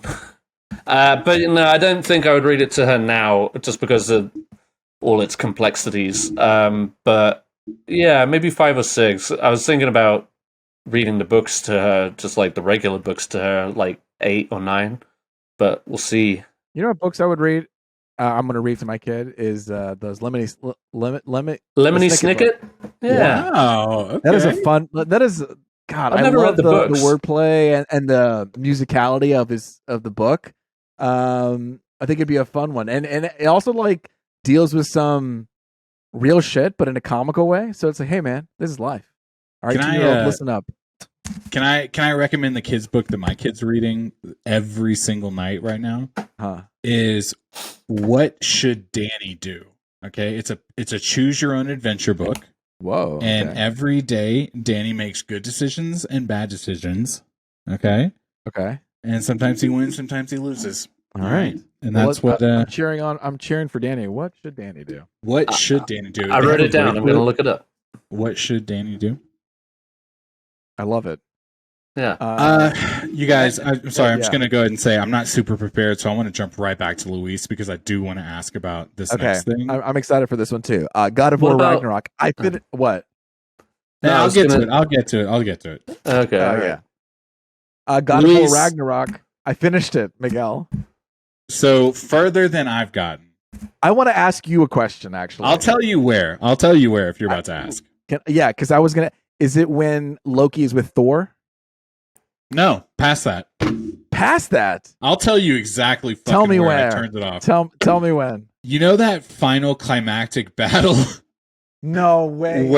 But no, I don't think I would read it to her now, just because of all its complexities. But yeah, maybe 5 or 6. I was thinking about reading the books to her, just like the regular books to her, like 8 or 9. But we'll see. You know what books I would read? I'm going to read to my kid is those Lemony Snicket. Yeah. Wow. Okay. That is a fun. That is God. I've never read the books. The wordplay and the musicality of the book. I think it'd be a fun one, and it also like deals with some real shit, but in a comical way. So it's like, hey man, this is life. All right, 2-year-old, listen up. Can I recommend the kids' book that my kid's reading every single night right now? Is What Should Danny Do? Okay, it's a choose your own adventure book. Whoa! And every day, Danny makes good decisions and bad decisions. Okay. And sometimes he wins, sometimes he loses. All right. And that's what I'm cheering on. I'm cheering for Danny. What should Danny do? What should Danny do? I wrote it down. I'm going to look it up. What should Danny do? I love it. Yeah. You guys, I'm sorry. I'm just going to go ahead and say I'm not super prepared, so I want to jump right back to Luis because I do want to ask about this next thing. I'm excited for this one too. God of War Ragnarok. I fit what? No, I'll get to it. Okay. Yeah. God of War Ragnarok. I finished it, Miguel. So further than I've gotten. I want to ask you a question. Actually, I'll tell you where if you're about to ask. Because I was gonna. Is it when Loki is with Thor? No, past that. Past that? I'll tell you exactly. Tell me where when. I turned it off. Tell me when. You know that final climactic battle? No way.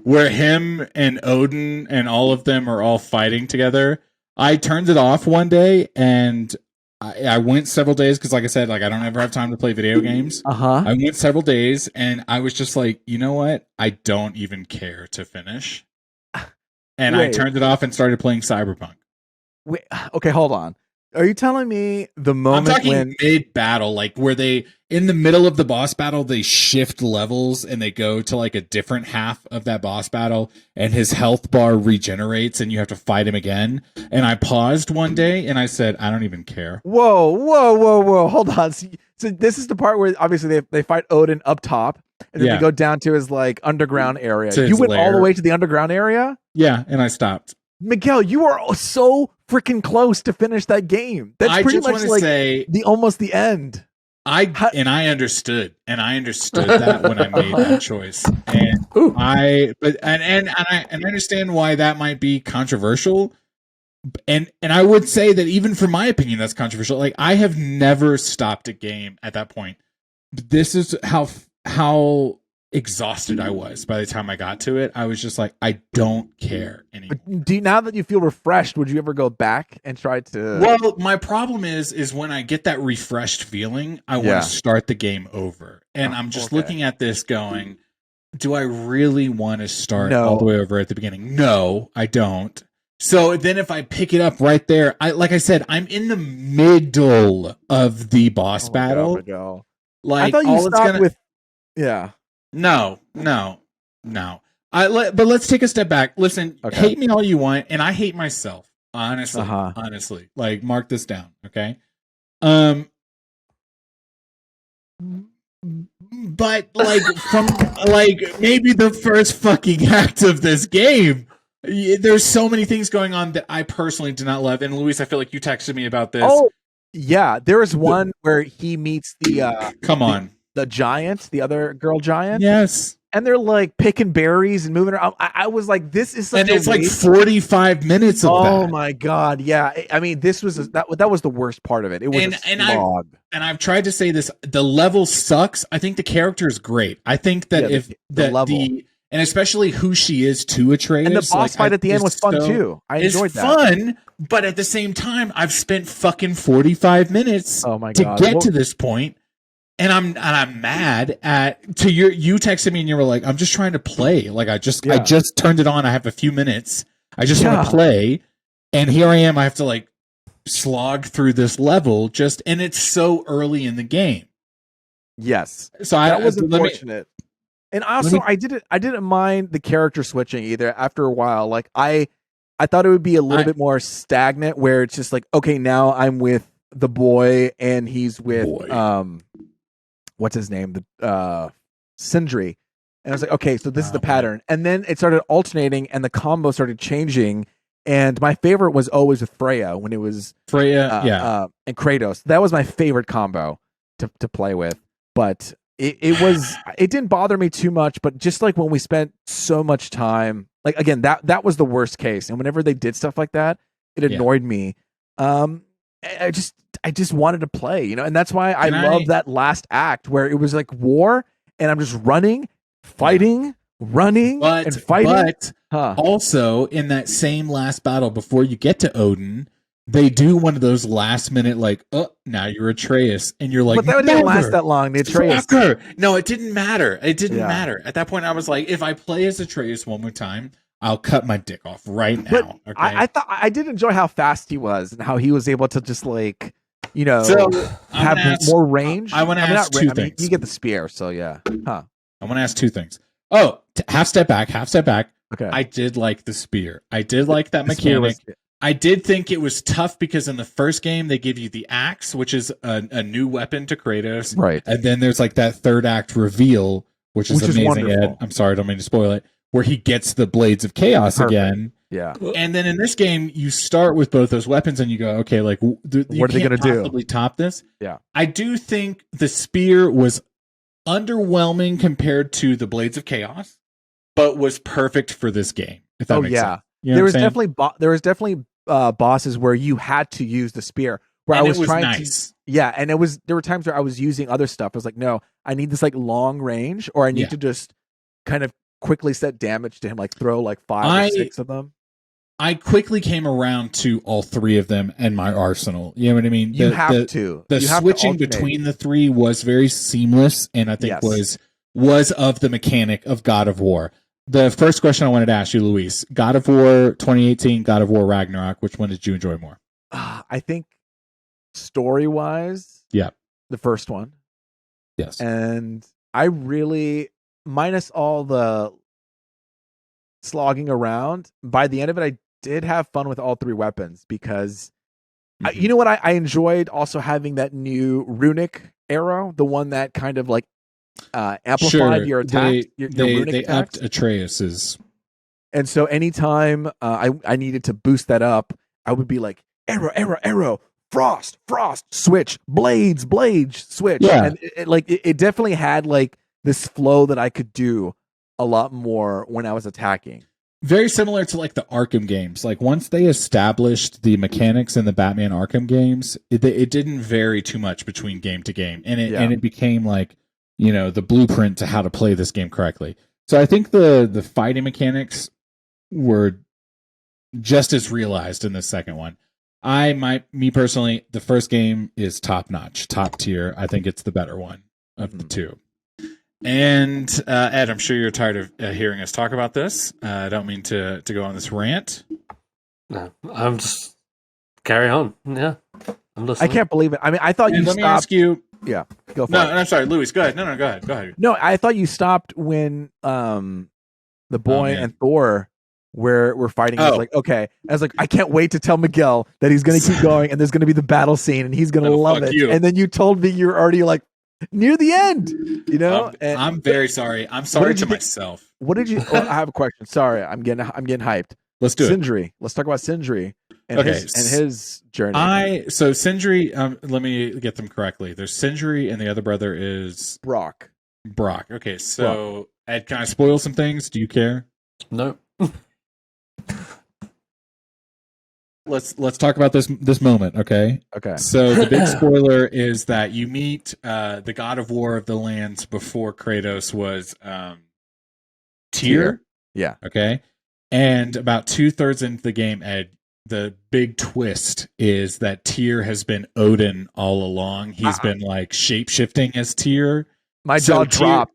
Where him and Odin and all of them are all fighting together. I turned it off one day and I went several days because, like I said, like I don't ever have time to play video games. I went several days and I was just like, you know what? I don't even care to finish. And I turned it off and started playing Cyberpunk. Wait, okay, hold on. Are you telling me the moment I'm talking mid-battle, like where they, in the middle of the boss battle, they shift levels and they go to like a different half of that boss battle and his health bar regenerates and you have to fight him again. And I paused one day and I said, I don't even care. Whoa. Hold on. So this is the part where obviously they fight Odin up top and then they go down to his like underground area. You went all the way to the underground area? Yeah, and I stopped. Miguel, you are so freaking close to finish that game. That's pretty much like almost the end. I understood that when I made that choice, and I understand why that might be controversial, and I would say that even for my opinion, that's controversial. Like I have never stopped a game at that point. This is how exhausted I was by the time I got to it. I was just like, I don't care anymore. Now that you feel refreshed, would you ever go back and try to? Well, my problem is when I get that refreshed feeling, I want to start the game over. And I'm just looking at this going, do I really want to start all the way over at the beginning? No, I don't. So then if I pick it up right there, like I said, I'm in the middle of the boss battle. God, like I thought you stopped with. Yeah. No. But let's take a step back. Listen, Okay. hate me all you want, and I hate myself. Honestly, like mark this down, okay? But like from like maybe the first fucking act of this game, there's so many things going on that I personally do not love. And Luis, I feel like you texted me about this. Oh, yeah. There is one where he meets the giant, the other girl giant. Yes. And they're like picking berries and moving around. I was like, this is such and a it's like waste. 45 minutes of that. Oh my god, yeah. I mean, this was that was the worst part of it. It was a slog. And I've tried to say this: the level sucks. I think the character is great. I think that and especially who she is to Atreus, and the boss fight at the end was fun too. I enjoyed that. Fun, but at the same time, I've spent fucking 45 minutes to get to this point. And I'm mad at you texted me and you were like, I'm just trying to play. Like I just turned it on. I have a few minutes. I just want to play. And here I am. I have to like slog through this level and it's so early in the game. Yes. So that was unfortunate. And also I didn't mind the character switching either after a while. Like I thought it would be a little bit more stagnant where it's just like, okay, now I'm with the boy and he's with what's his name? The Sindri. And I was like, okay, so this is the pattern. And then it started alternating and the combo started changing. And my favorite was always with Freya when it was Freya, and Kratos. That was my favorite combo to play with. But it didn't bother me too much, but just like when we spent so much time, like again, that was the worst case. And whenever they did stuff like that, it annoyed me. I just wanted to play, and that's why I love that last act where it was like war and I'm just running, fighting, and fighting. But also in that same last battle before you get to Odin, they do one of those last minute like, oh, now you're Atreus, and you're like, but that didn't last that long. The Atreus. No, it didn't matter. It didn't matter at that point. I was like, if I play as Atreus one more time, I'll cut my dick off right now. But I thought I did enjoy how fast he was and how he was able to just like, have more range. I want to ask two things. You get the spear, so yeah. I want to ask two things. Oh, half step back. Okay. I did like the spear. I did like that mechanic. I did think it was tough because in the first game they give you the axe, which is a new weapon to Kratos. Right. And then there's like that third act reveal, which is amazing. Ed, I'm sorry, I don't mean to spoil it, where he gets the Blades of Chaos again. Yeah. And then in this game, you start with both those weapons and you go, okay, like, what are they going to do? Possibly top this? Yeah. I do think the spear was underwhelming compared to the Blades of Chaos, but was perfect for this game. If that makes sense. You know there was definitely bosses where you had to use the spear. Where and I was trying nice. and there were times where I was using other stuff. I was like, no, I need this like long range, or I need to just kind of quickly set damage to him, like throw like 5 or 6 of them. I quickly came around to all 3 of them in my arsenal. You know what I mean? You have to. The switching between the 3 was very seamless, and I think was of the mechanic of God of War. The first question I wanted to ask you, Luis, God of War 2018, God of War Ragnarok, which one did you enjoy more? I think story-wise, the first one. Yes. And I really, minus all the slogging around, by the end of it, I did have fun with all 3 weapons because, you know what, I enjoyed also having that new runic arrow, the one that kind of like amplified your attack. They upped Atreus's. And so anytime I needed to boost that up, I would be like, arrow, frost, switch, blades, switch. Yeah. And it definitely had like this flow that I could do a lot more when I was attacking. Very similar to like the Arkham games. Like once they established the mechanics in the Batman Arkham games, it didn't vary too much between game to game. And it became like, the blueprint to how to play this game correctly. So I think the fighting mechanics were just as realized in the second one. Me personally, the first game is top notch, top tier. I think it's the better one of the 2. And Ed, I'm sure you're tired of hearing us talk about this. I don't mean to go on this rant. No, I'm just carry on. Yeah, I'm listening. I can't believe it. I mean, I thought you stopped. Let me ask you. Yeah, go for it. No, I'm sorry, Louis. Go ahead. No, go ahead. No, I thought you stopped when the boy man. and Thor we're fighting. Oh. It's like, okay. I was like, I can't wait to tell Miguel that he's going to keep going and there's going to be the battle scene and he's going to Oh, love fuck it. you. And then you told me you're already like near the end, you know? And I'm very sorry. I'm sorry did to you think- myself. what did you? I have a question. Sorry, I'm getting hyped. Let's do it. Sindri. Let's talk about Sindri and Okay, his journey. So Sindri, let me get them correctly. There's Sindri and the other brother is Brock. Brock. Okay, so Ed, can I spoil some things? Do you care? No. Let's talk about this moment, okay? Okay. So the big spoiler is that you meet the god of war of the lands before Kratos was Tyr. Yeah. Okay. And about 2/3 into the game, Ed, the big twist is that Tyr has been Odin all along. He's been like shape-shifting as Tyr. My So jaw dropped.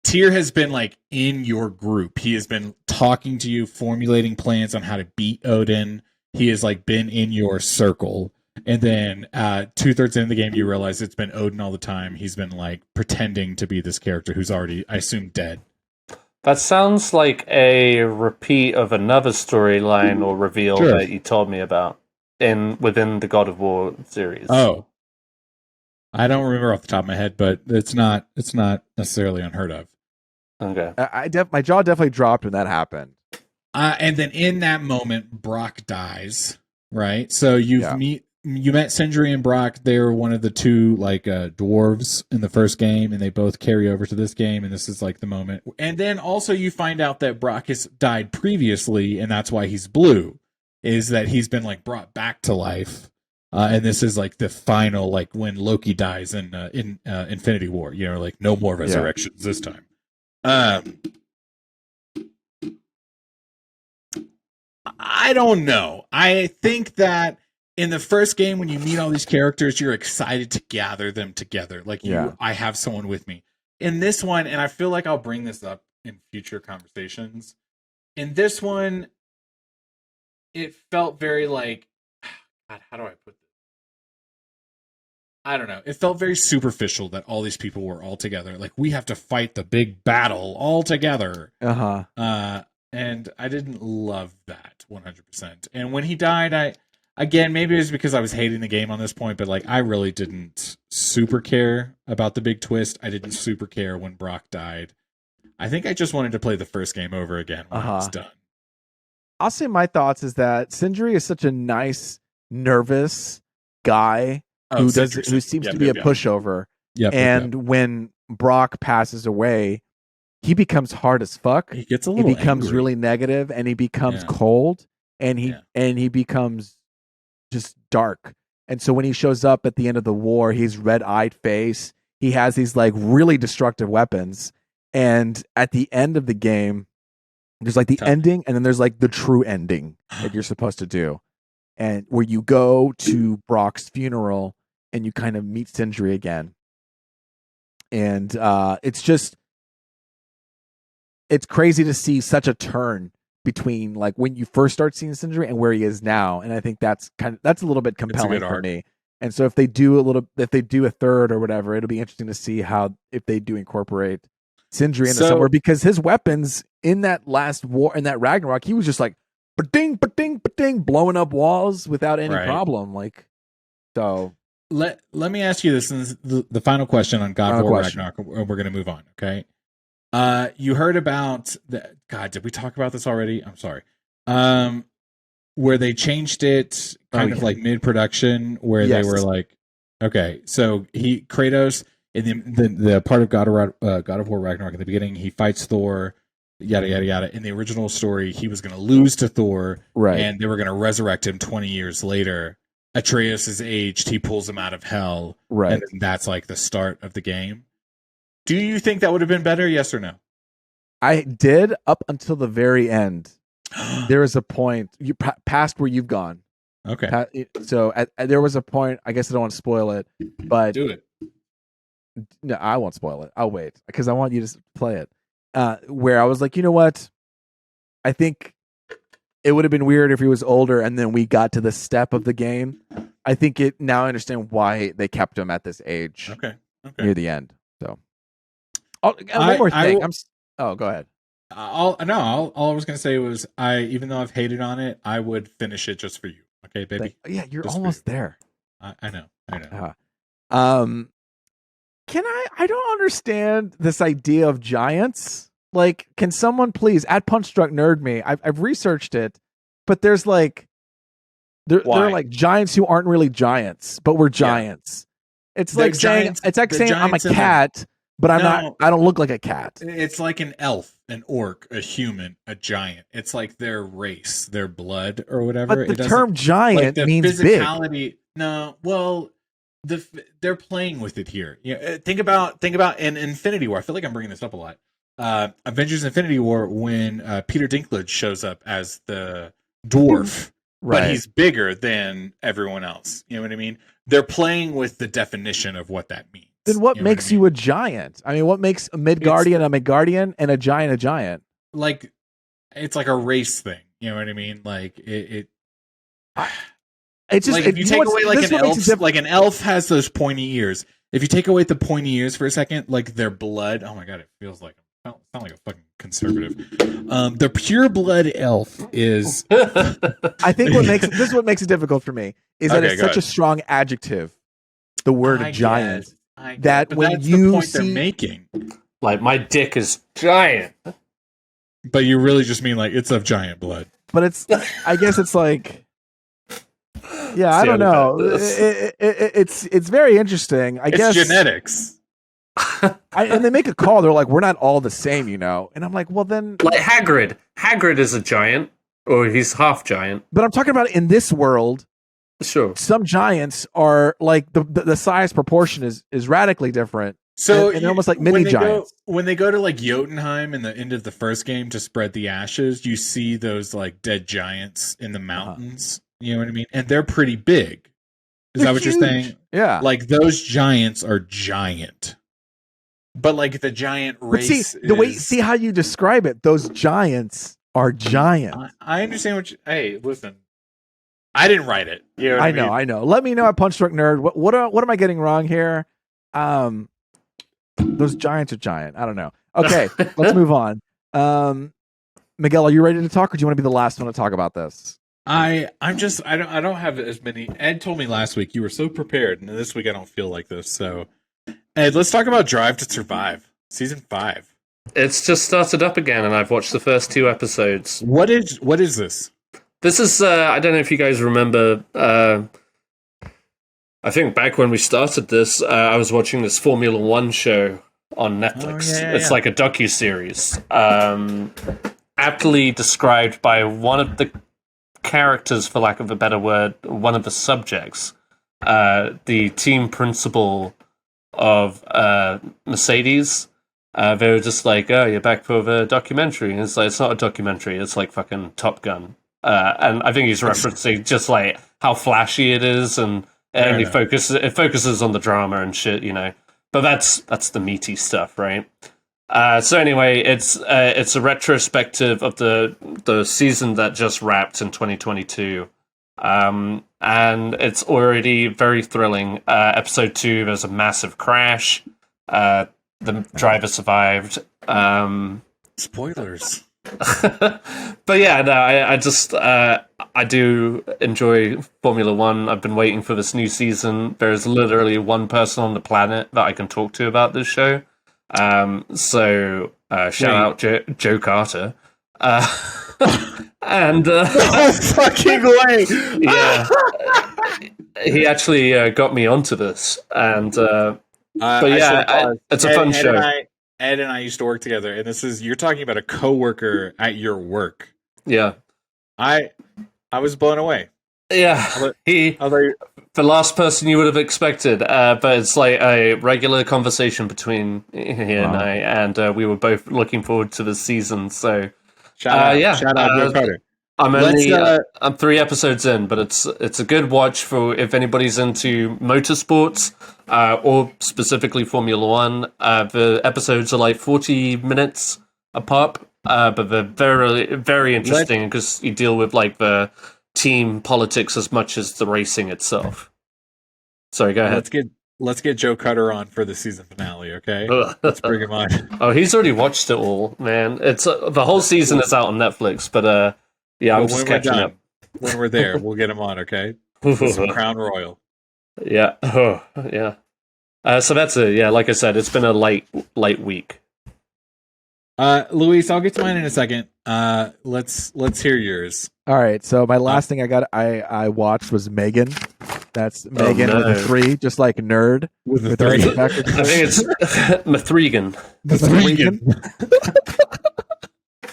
Tyr has been like in your group. He has been talking to you, formulating plans on how to beat Odin. He has like been in your circle. And then 2/3 into the game, you realize it's been Odin all the time. He's been like pretending to be this character who's already, I assume, dead. That sounds like a repeat of another storyline or reveal Sure. that you told me about within the God of War series. Oh, I don't remember off the top of my head, but it's not necessarily unheard of. Okay. My jaw definitely dropped when that happened. And then in that moment, Brock dies. Right. So you met Sindri and Brock. They're one of the two like dwarves in the first game, and they both carry over to this game. And this is like the moment. And then also you find out that Brock has died previously, and that's why he's blue. Is that he's been like brought back to life. And this is like the final, like when Loki dies in Infinity War, you know, like no more resurrections this time. I don't know. I think that in the first game, when you meet all these characters, you're excited to gather them together. Like I have someone with me. In this one, and I feel like I'll bring this up in future conversations. In this one, it felt very like, God, how do I put this? I don't know. It felt very superficial that all these people were all together. Like, we have to fight the big battle all together. And I didn't love that 100%. And when he died, maybe it was because I was hating the game on this point, but like, I really didn't super care about the big twist. I didn't super care when Brock died. I think I just wanted to play the first game over again when I was done. I'll say my thoughts is that Sindri is such a nice, nervous guy who seems to be a pushover. When Brock passes away, he becomes hard as fuck. He gets a little. He becomes angry. really negative, and he becomes cold, and he becomes just dark. And so when he shows up at the end of the war, he's red-eyed face. He has these like really destructive weapons, and at the end of the game, there's like the ending, and then there's like the true ending that you're supposed to do, and where you go to Brock's funeral and you kind of meet Sindri again, and it's crazy to see such a turn between like when you first start seeing Sindri and where he is now, and I think that's a little bit compelling for me. And so if they do a third or whatever, it'll be interesting to see if they do incorporate Sindri into somewhere, because his weapons in that last war, in that Ragnarok, he was just like ba-ding, ba-ding, ba-ding, blowing up walls without any problem. Like, so let me ask you this, and this is the final question on God of War Ragnarok. We're going to move on. Okay. You heard about God, did we talk about this already? I'm sorry. Where they changed it kind of like mid-production, where they were like, okay, so Kratos in the part of God of War Ragnarok at the beginning, he fights Thor, yada yada yada. In the original story, he was going to lose to Thor, and they were going to resurrect him 20 years later. Atreus is aged, he pulls him out of hell, and then that's like the start of the game. Do you think that would have been better? Yes or no? I did up until the very end. There is a point past where you've gone. Okay. So there was a point. I guess I don't want to spoil it, but do it. No, I won't spoil it. I'll wait because I want you to play it. Where I was like, you know what? I think it would have been weird if he was older, and then we got to the step of the game. I think now I understand why they kept him at this age. Okay. Near the end. So. One more thing. Go ahead. all I was gonna say was even though I've hated on it, I would finish it just for you. Okay, baby. Yeah, you're Just almost there. I know. Can I don't understand this idea of giants. Like, can someone please at Punchstruck Nerd me? I've researched it, but there's like they're like giants who aren't really giants, but we're giants. It's They're like saying giants- it's like they're saying I'm a giants in the- cat, but I'm No. not. I don't look like a cat. It's like an elf, an orc, a human, a giant. It's like their race, their blood, or whatever. But the It doesn't- term giant the means big. physicality. No, well, they're playing with it here. Yeah, think about in Infinity War. I feel like I'm bringing this up a lot. Avengers: Infinity War, when Peter Dinklage shows up as the dwarf, Right. but he's bigger than everyone else. You know what I mean? They're playing with the definition of what that means. Then what You know makes I mean? you a giant? I mean, what makes a Midgardian a Midgardian and a giant a giant? Like, it's like a race thing. You know what I mean? Like it It's just like if you know take what's- away like this an is what makes it elf, diff- like an elf has those pointy ears. If you take away the pointy ears for a second, like their blood, oh my god, it feels like I sound like a fucking conservative. The pure blood elf is I think this is what makes it difficult for me is that Okay, it's go such a ahead. strong adjective. The word I giant. guess, I guess, that but when that's you the point see- they're making. Like, my dick is giant. But you really just mean like it's of giant blood. But it's I guess it's like yeah, I See don't how know. they It's very interesting. I It's guess genetics. and they make a call. They're like, we're not all the same, you know. And I'm like, well then. Like Hagrid. Hagrid is a giant, or he's half giant. But I'm talking about in this world. Sure. Some giants are like the size proportion is radically different. So and they're almost like mini giants. When they go to like Jotunheim in the end of the first game to spread the ashes, you see those like dead giants in the mountains. You know what I mean? And they're pretty big. Is that what huge. you're saying? Yeah. Like those giants are giant. But like the giant But race see the way is- see how you describe it. Those giants are giants. I understand what you, hey, listen. I didn't write it. You know what I know. Let me know at Punchstruck Nerd. What am I getting wrong here? Those giants are giant. I don't know. Okay, let's move on. Miguel, are you ready to talk, or do you want to be the last one to talk about this? I don't have as many. Ed told me last week you were so prepared, and this week I don't feel like this. So, Ed, let's talk about Drive to Survive, season 5. It's just started up again, and I've watched the first 2 episodes. What is this? This is, I don't know if you guys remember, I think back when we started this, I was watching this Formula One show on Netflix. It's like a docuseries. Aptly described by one of the characters, for lack of a better word, one of the subjects, the team principal of Mercedes. They were just like, oh, you're back for the documentary. And it's like, it's not a documentary, it's like fucking Top Gun. And I think he's referencing just like how flashy it is, and it focuses on the drama and shit, you know. But that's the meaty stuff, right? So anyway, it's a retrospective of the season that just wrapped in 2022, and it's already very thrilling. Episode 2, there's a massive crash. The driver survived. Spoilers. But yeah, no, I do enjoy Formula One. I've been waiting for this new season. There's literally one person on the planet that I can talk to about this show. So shout out Joe Carter. And No fucking way. yeah, he actually got me onto this, and but yeah, it's a fun show. Ed and I used to work together, and you're talking about a coworker at your work. Yeah, I was blown away. yeah. He the last person you would have expected, but it's like a regular conversation between he and I, and we were both looking forward to the season. So Shout out Joe Carter. I'm 3 episodes in, but it's a good watch for if anybody's into motorsports, or specifically Formula One. The episodes are like 40 minutes a pop, but they're very, very interesting because you deal with like the team politics as much as the racing itself. Sorry, go ahead. let's get Joe Cutter on for the season finale, okay? Let's bring him on. Oh, he's already watched it all, man. It's the whole season is out on Netflix, but yeah, I'm just catching up. When we're there, we'll get him on, okay? Some Crown Royal. Yeah, yeah. So that's it. Yeah, like I said, it's been a light week. Luis, I'll get to mine in a second. Let's hear yours. All right, so my last thing I watched was Megan. That's Megan with a 3, just like nerd with a 3. I think it's Mithrigan.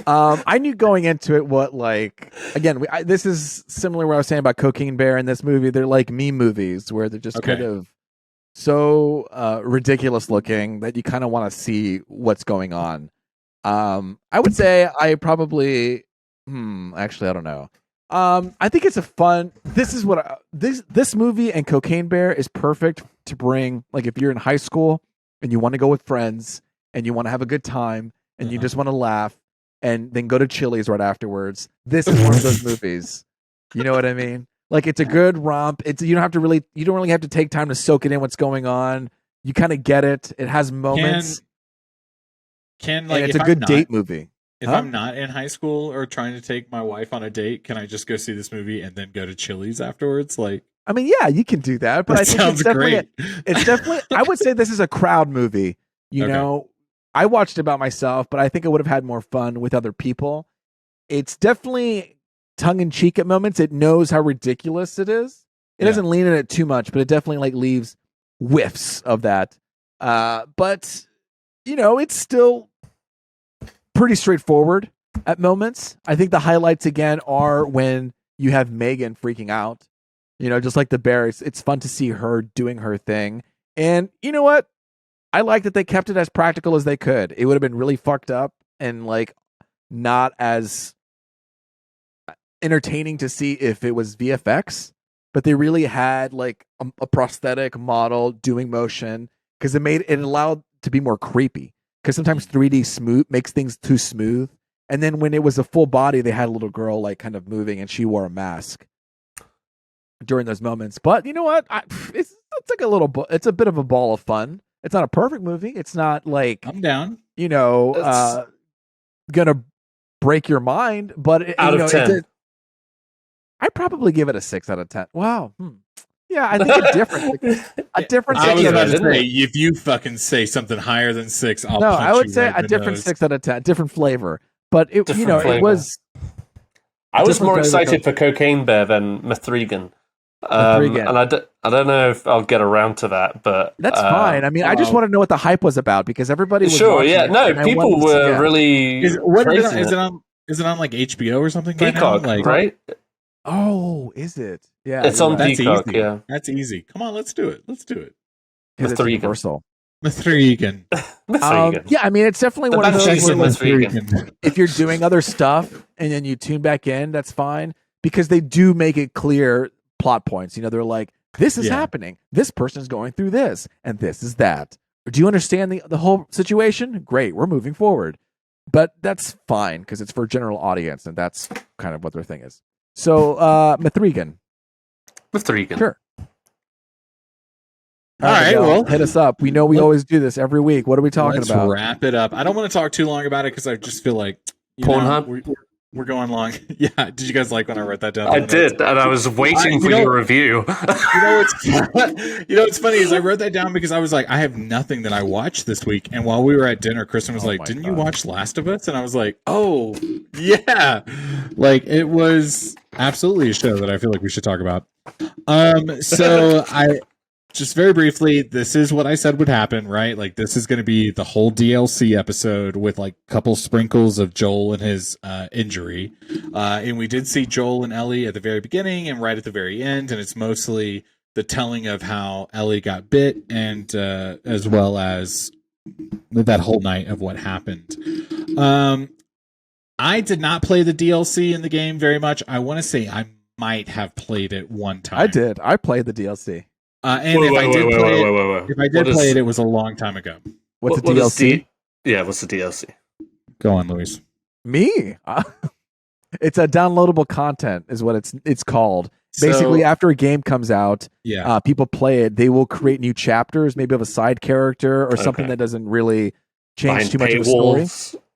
I knew going into it what, like, again, this is similar to what I was saying about Cocaine Bear in this movie. They're like meme movies where they're just kind of so ridiculous looking that you kind of want to see what's going on. I would say I probably, actually, I don't know. I think it's a fun. This is what this movie and Cocaine Bear is perfect to bring. Like if you're in high school and you want to go with friends and you want to have a good time and you just want to laugh and then go to Chili's right afterwards. This is one of those movies. You know what I mean? Like it's a good romp. You don't really have to take time to soak it in what's going on. You kind of get it. It has moments. And it's a good date movie. If I'm not in high school or trying to take my wife on a date, can I just go see this movie and then go to Chili's afterwards? Like, I mean, yeah, you can do that, but I think sounds great. It's definitely. I would say this is a crowd movie. You know, I watched it by myself, but I think I would have had more fun with other people. It's definitely tongue in cheek at moments. It knows how ridiculous it is. It doesn't lean in it too much, but it definitely like leaves whiffs of that. But you know, it's still pretty straightforward at moments. I think the highlights again are when you have Megan freaking out. You know, just like the bear, it's fun to see her doing her thing. And you know what? I like that they kept it as practical as they could. It would have been really fucked up and like not as entertaining to see if it was VFX, but they really had like a prosthetic model doing motion because it allowed to be more creepy. Because sometimes 3D smooth makes things too smooth. And then when it was a full body, they had a little girl like kind of moving and she wore a mask during those moments. But you know what? It's like it's a bit of a ball of fun. It's not a perfect movie. It's not like I'm down. You know, gonna break your mind. But out of 10, I'd probably give it a 6 out of 10. Wow. Yeah, I think a different. I was about to say, if you fucking say something higher than 6, I'll punch I would you say right a different 6 out of 10, different flavor. But it was. I was more excited for Cocaine Bear than Mithrigan. And I don't know if I'll get around to that, but that's fine. I mean, I just want to know what the hype was about because everybody was people were really. Is it on like HBO or something? Peacock, right now? Right? Oh, is it? Yeah, it's on Peacock. Easy. Yeah, that's easy. Come on, let's do it. Mithrigan. Yeah, I mean, it's definitely one of those. If you're doing other stuff and then you tune back in, that's fine because they do make it clear plot points. You know, they're like, this is happening. This person is going through this, and this is that. Do you understand the whole situation? Great, we're moving forward. But that's fine because it's for a general audience, and that's kind of what their thing is. So, Mithrigan. Sure. All right, well, hit us up. We know we always do this every week. What are we talking about? Let's wrap it up. I don't want to talk too long about it because I just feel like we're going long. Yeah. Did you guys like when I wrote that down? I did, and I was waiting for your review. What's funny is I wrote that down because I was like, I have nothing that I watched this week. And while we were at dinner, Kristen was like, "Didn't you watch Last of Us?" And I was like, "Oh, yeah!" Like it was absolutely a show that I feel like we should talk about. So I. Just very briefly, this is what I said would happen, right? Like, this is going to be the whole DLC episode with, like, a couple sprinkles of Joel and his injury. And we did see Joel and Ellie at the very beginning and right at the very end, and it's mostly the telling of how Ellie got bit and as well as that whole night of what happened. I did not play the DLC in the game very much. I want to say I might have played it one time. I did. I played the DLC. If I did play it, it was a long time ago. What's the DLC? What's the DLC? Go on, Luis. Me? It's a downloadable content, is what it's called, basically after a game comes out, Yeah. people play it. They will create new chapters, maybe of a side character or something that doesn't really change too much of a story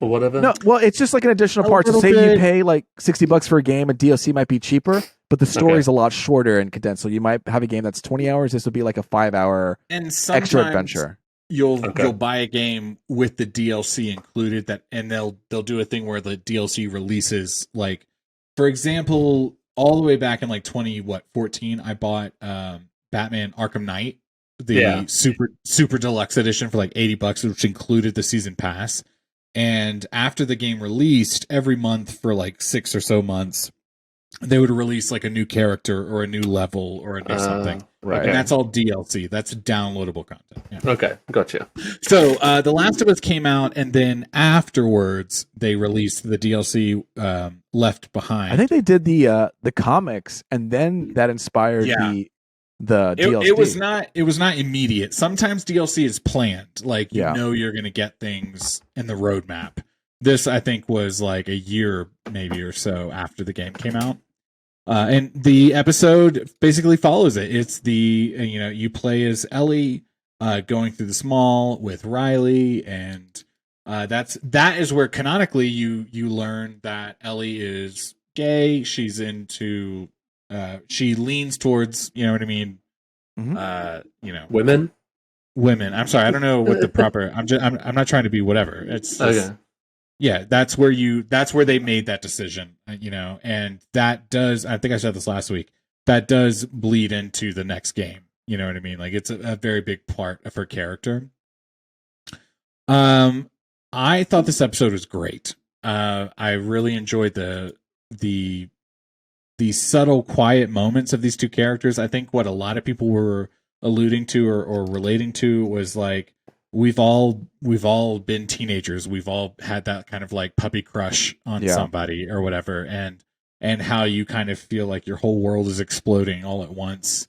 or whatever. No, well, it's just like an additional part. So say you pay like $60 for a game, a DLC might be cheaper, but the story is a lot shorter and condensed. So you might have a game that's 20 hours. This would be like a 5-hour extra adventure. You'll buy a game with the DLC included, and they'll do a thing where the DLC releases, like, for example, all the way back in like 2014, I bought Batman Arkham Knight, the super deluxe edition for like $80, which included the season pass. And after the game released, every month for like 6 or so months, they would release like a new character or a new level or a new something. Right. And that's all DLC. That's downloadable content. Yeah. Okay, gotcha. So The Last of Us came out, and then afterwards they released the DLC Left Behind. I think they did the comics, and then that inspired the DLC. It was not immediate. Sometimes DLC is planned, like you know you're going to get things in the roadmap. This, I think, was like a year maybe or so after the game came out. And the episode basically follows it. It's you play as Ellie going through this mall with Riley, and that is where canonically you learn that Ellie is gay. She's into she leans towards, you know what I mean? Women. I'm sorry, I don't know what the proper. I'm not trying to be whatever. It's just, yeah, that's where they made that decision, and that does. I think I said this last week. That does bleed into the next game. You know what I mean? Like it's a very big part of her character. I thought this episode was great. I really enjoyed the subtle, quiet moments of these two characters. I think what a lot of people were alluding to or relating to was like we've all been teenagers. We've all had that kind of like puppy crush on somebody or whatever, and how you kind of feel like your whole world is exploding all at once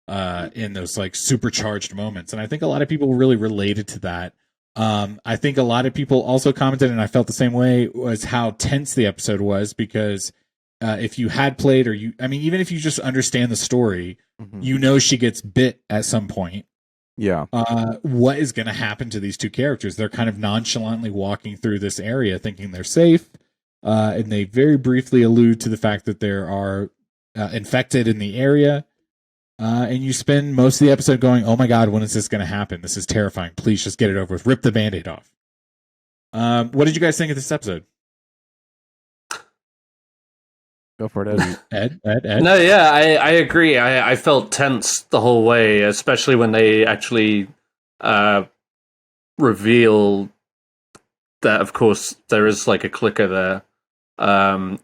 in those like supercharged moments. And I think a lot of people really related to that. I think a lot of people also commented, and I felt the same way, was how tense the episode was, because if you had played even if you just understand the story, she gets bit at some point. Yeah. What is going to happen to these two characters? They're kind of nonchalantly walking through this area thinking they're safe. And they very briefly allude to the fact that there are infected in the area. And you spend most of the episode going, oh my God, when is this going to happen? This is terrifying. Please just get it over with. Rip the Band-Aid off. What did you guys think of this episode? Go for it, Ed. No, yeah, I agree. I felt tense the whole way, especially when they actually reveal that, of course, there is like a clicker there,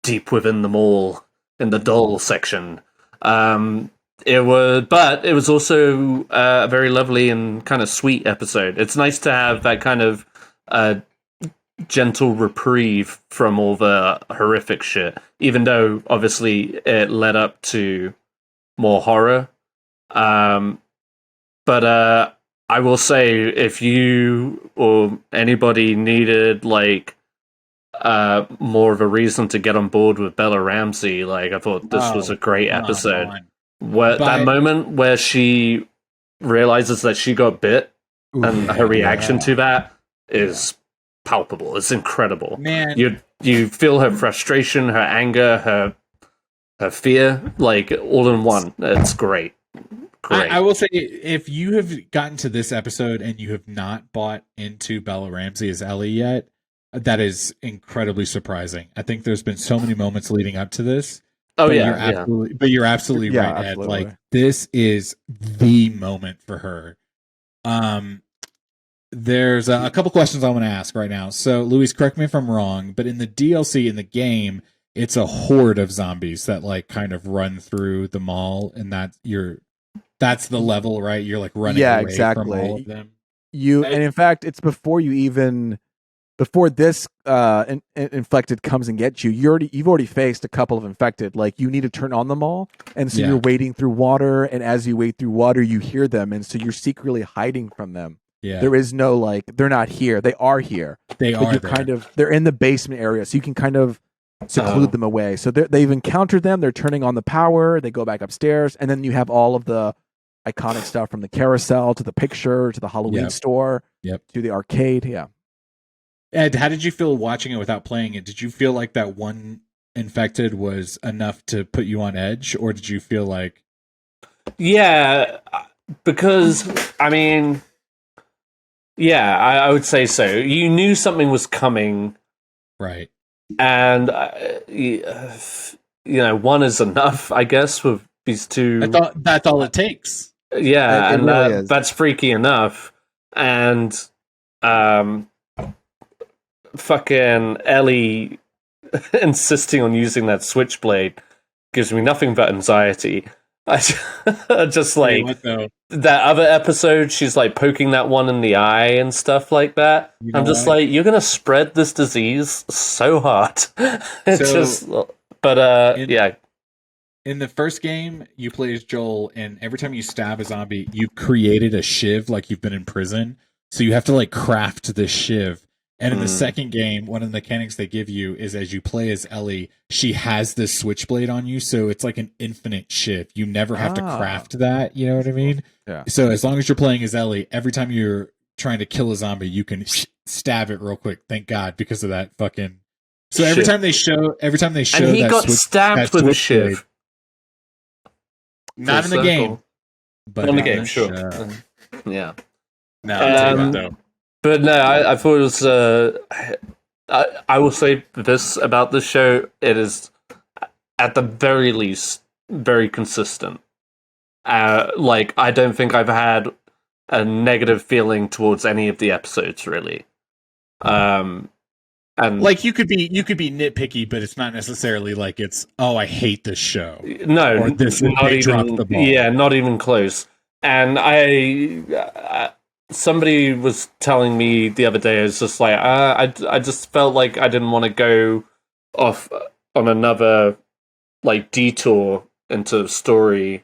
deep within the mall in the doll section. It was also a very lovely and kind of sweet episode. It's nice to have that kind of gentle reprieve from all the horrific shit, even though obviously it led up to more horror. But I will say, if you or anybody needed like more of a reason to get on board with Bella Ramsey, like I thought this was a great episode. That moment where she realizes that she got bit, and her reaction to that is palpable. It's incredible. Man, you feel her frustration, her anger, her fear, like all in one. It's great. I will say, if you have gotten to this episode and you have not bought into Bella Ramsey as Ellie yet, that is incredibly surprising. I think there's been so many moments leading up to this. But you're absolutely right, Ed. Like, this is the moment for her. There's a couple questions I want to ask right now. So, Luis, correct me if I'm wrong, but in the DLC, in the game, it's a horde of zombies that like kind of run through the mall, and that's the level, right? You're like running away from all of them. And in fact, it's before this infected comes and gets you. You've already faced a couple of infected. Like, you need to turn on them all, and so you're wading through water, and as you wade through water, you hear them, and so you're secretly hiding from them. Yeah. There is no like, they're not here. They are here. They're in the basement area, so you can kind of seclude them away. So they've encountered them. They're turning on the power. They go back upstairs, and then you have all of the iconic stuff from the carousel to the picture to the Halloween store to the arcade. Yeah. Ed, how did you feel watching it without playing it? Did you feel like that one infected was enough to put you on edge, or did you feel like... Yeah, because, I mean, yeah, I would say so. You knew something was coming. Right. And, one is enough, I guess, with these two. That's all it takes. Yeah, it really that's freaky enough. And, fucking Ellie insisting on using that switchblade gives me nothing but anxiety. I just like that other episode, she's like poking that one in the eye and stuff like that. I'm just like, you're gonna spread this disease so hard. Yeah. In the first game, you play as Joel, and every time you stab a zombie, you created a shiv like you've been in prison. So you have to like craft this shiv. And in the second game, one of the mechanics they give you is as you play as Ellie, she has this switchblade on you, so it's like an infinite shiv. You never have to craft that, you know what I mean? Yeah. So as long as you're playing as Ellie, every time you're trying to kill a zombie, you can stab it real quick. Thank God, because of that fucking... So every time they show and he got stabbed with a shiv. Not in the game. But in the game, sure. Yeah. No, I'll tell you what, though. But no, I thought it was. I will say this about this show: it is, at the very least, very consistent. Like, I don't think I've had a negative feeling towards any of the episodes, really. And like you could be nitpicky, but it's not necessarily like it's I hate this show. No, or this not even. Dropped the ball. Yeah, not even close. And somebody was telling me the other day, it's just like, I just felt like I didn't want to go off on another like detour into story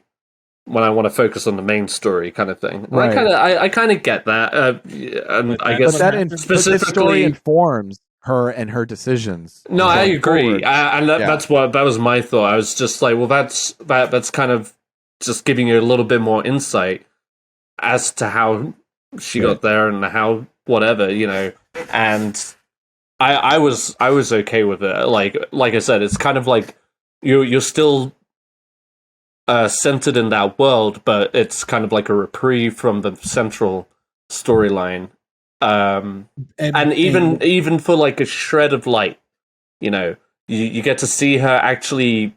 when I want to focus on the main story kind of thing. Right. I kind of get that. And I guess specifically the story informs her and her decisions. No, I agree. That was my thought. I was just like, well, that's kind of just giving you a little bit more insight as to how she got there and how whatever, and I was okay with it. Like I said, it's kind of like you're still centered in that world, but it's kind of like a reprieve from the central storyline. And even for like a shred of light, you get to see her actually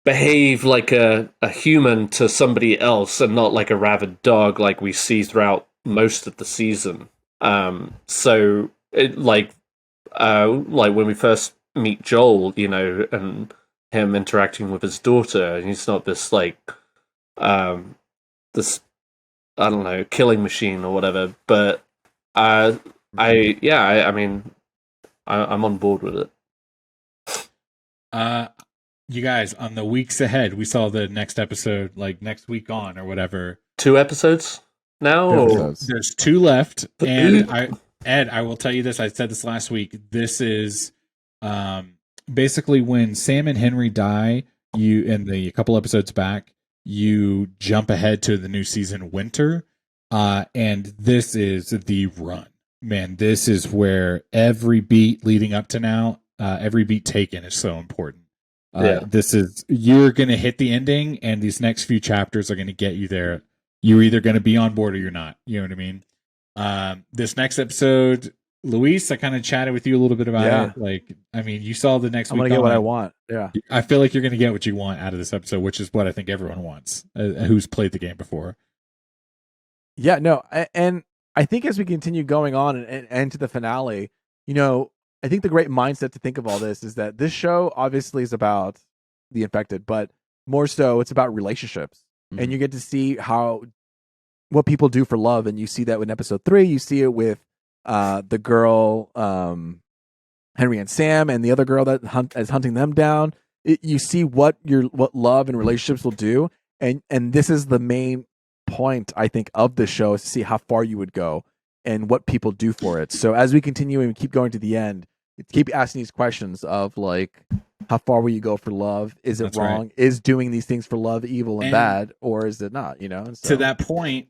behave like a human to somebody else and not like a rabid dog like we see throughout most of the season. So it like when we first meet Joel, and him interacting with his daughter, he's not this like this, I don't know, killing machine or whatever, but I'm on board with it. You guys, on the weeks ahead, we saw the next episode, like next week on or whatever. 2 episodes now? There's 2 left. And I will tell you this. I said this last week. This is basically when Sam and Henry die, a couple episodes back, you jump ahead to the new season, Winter. And this is the run. Man, this is where every beat leading up to now, every beat taken is so important. You're going to hit the ending, and these next few chapters are going to get you there. You're either going to be on board or you're not. You know what I mean? This next episode, Luis, I kind of chatted with you a little bit about it. Like, I mean, you saw the next week. I'm going to get what I want. Yeah. I feel like you're going to get what you want out of this episode, which is what I think everyone wants who's played the game before. Yeah, no. And I think as we continue going on and to the finale, I think the great mindset to think of all this is that this show obviously is about the infected, but more so it's about relationships. Mm-hmm. And you get to see what people do for love. And you see that in episode 3, you see it with the girl, Henry and Sam, and the other girl that is hunting them down. You see what love and relationships will do. And this is the main point, I think, of the show, is to see how far you would go and what people do for it. So as we continue and keep going to the end, keep asking these questions of like, how far will you go for love? Is it That's wrong? right. Is doing these things for love evil and bad, or is it not? You know. And so, to that point,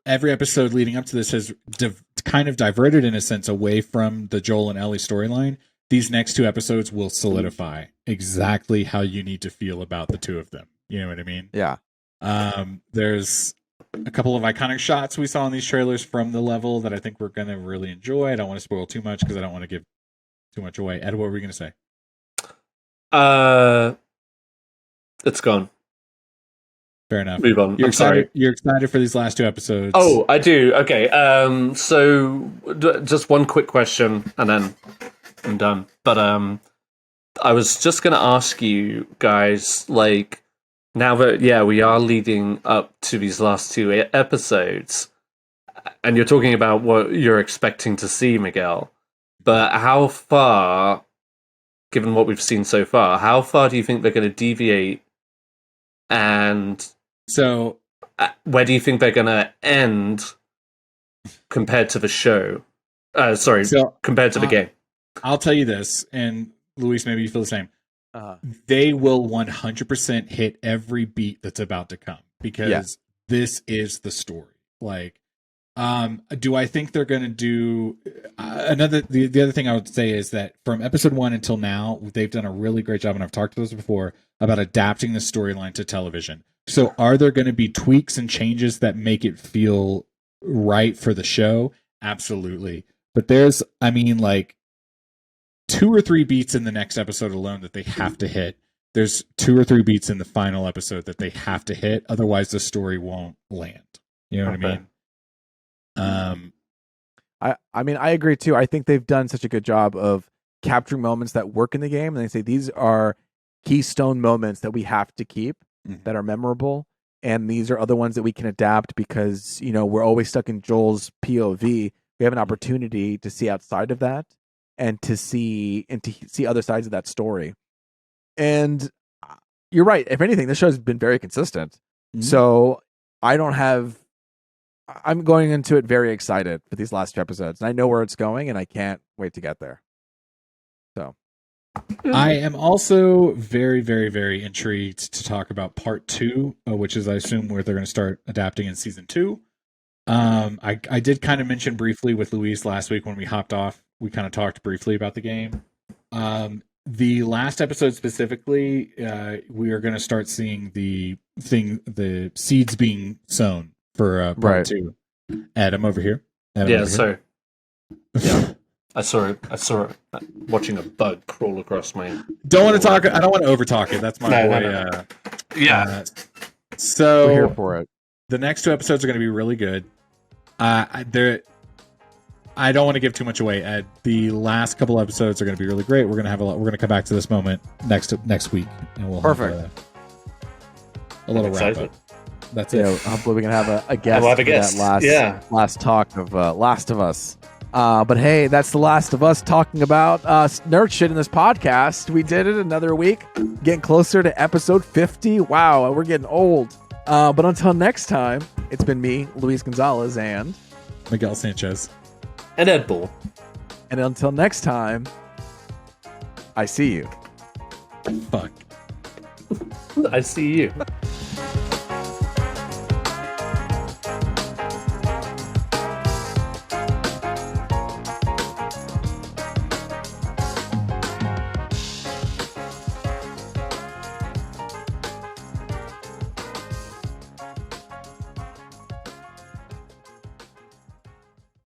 every episode leading up to this has kind of diverted in a sense away from the Joel and Ellie storyline. These next 2 episodes will solidify exactly how you need to feel about the 2 of them. You know what I mean? yeah. There's a couple of iconic shots we saw in these trailers from the level that I think we're going to really enjoy. I don't want to spoil too much because I don't want to give too much away. Ed, what were we going to say? It's gone. Fair enough. Move on. You're I'm excited. sorry. You're excited for these last 2 episodes. Oh, I do. Okay. So just one quick question, and then I'm done. But I was just going to ask you guys, like, now that we are leading up to these last 2 episodes, and you're talking about what you're expecting to see, Miguel. But how far, given what we've seen so far, how far do you think they're going to deviate? And so, where do you think they're going to end compared to the show? Compared to the game. I'll tell you this, and Luis, maybe you feel the same. They will 100% hit every beat that's about to come because this is the story. Like, do I think they're going to do the other thing I would say is that from episode 1 until now, they've done a really great job, and I've talked to this before, about adapting the storyline to television. So are there going to be tweaks and changes that make it feel right for the show? Absolutely. But there's, I mean, like 2 or 3 beats in the next episode alone that they have to hit. There's 2 or 3 beats in the final episode that they have to hit. Otherwise the story won't land. You know what I mean? I mean, I agree too. I think they've done such a good job of capturing moments that work in the game, and they say these are keystone moments that we have to keep that are memorable, and these are other ones that we can adapt because, you know, we're always stuck in Joel's POV. We have an opportunity to see outside of that and to see other sides of that story. And you're right. If anything, this show has been very consistent. So I'm going into it very excited for these last 2 episodes, and I know where it's going, and I can't wait to get there. So, I am also very, very, very intrigued to talk about part 2, which is, I assume, where they're going to start adapting in season 2. I did kind of mention briefly with Luis last week when we hopped off. We kind of talked briefly about the game. The last episode specifically, we are going to start seeing the seeds being sown for part 2. Ed, I'm over here. So I saw it watching a bug crawl across my. Don't want to talk. I don't want to overtalk it. That's my boy. No. So we're here for it. The next 2 episodes are going to be really good. I don't want to give too much away, Ed. The last couple episodes are going to be really great. We're going to have we're going to come back to this moment next week, and we'll have a little wrap up. That's it. Hopefully we can have a guest. We'll have a guest. That last talk of Last of Us. But hey, that's The Last of Us talking about nerd shit in this podcast. We did it another week, getting closer to episode 50. Wow, we're getting old. But until next time, it's been me, Luis Gonzalez, and Miguel Sanchez. And Ed Bull. And until next time, I see you. Fuck. I see you.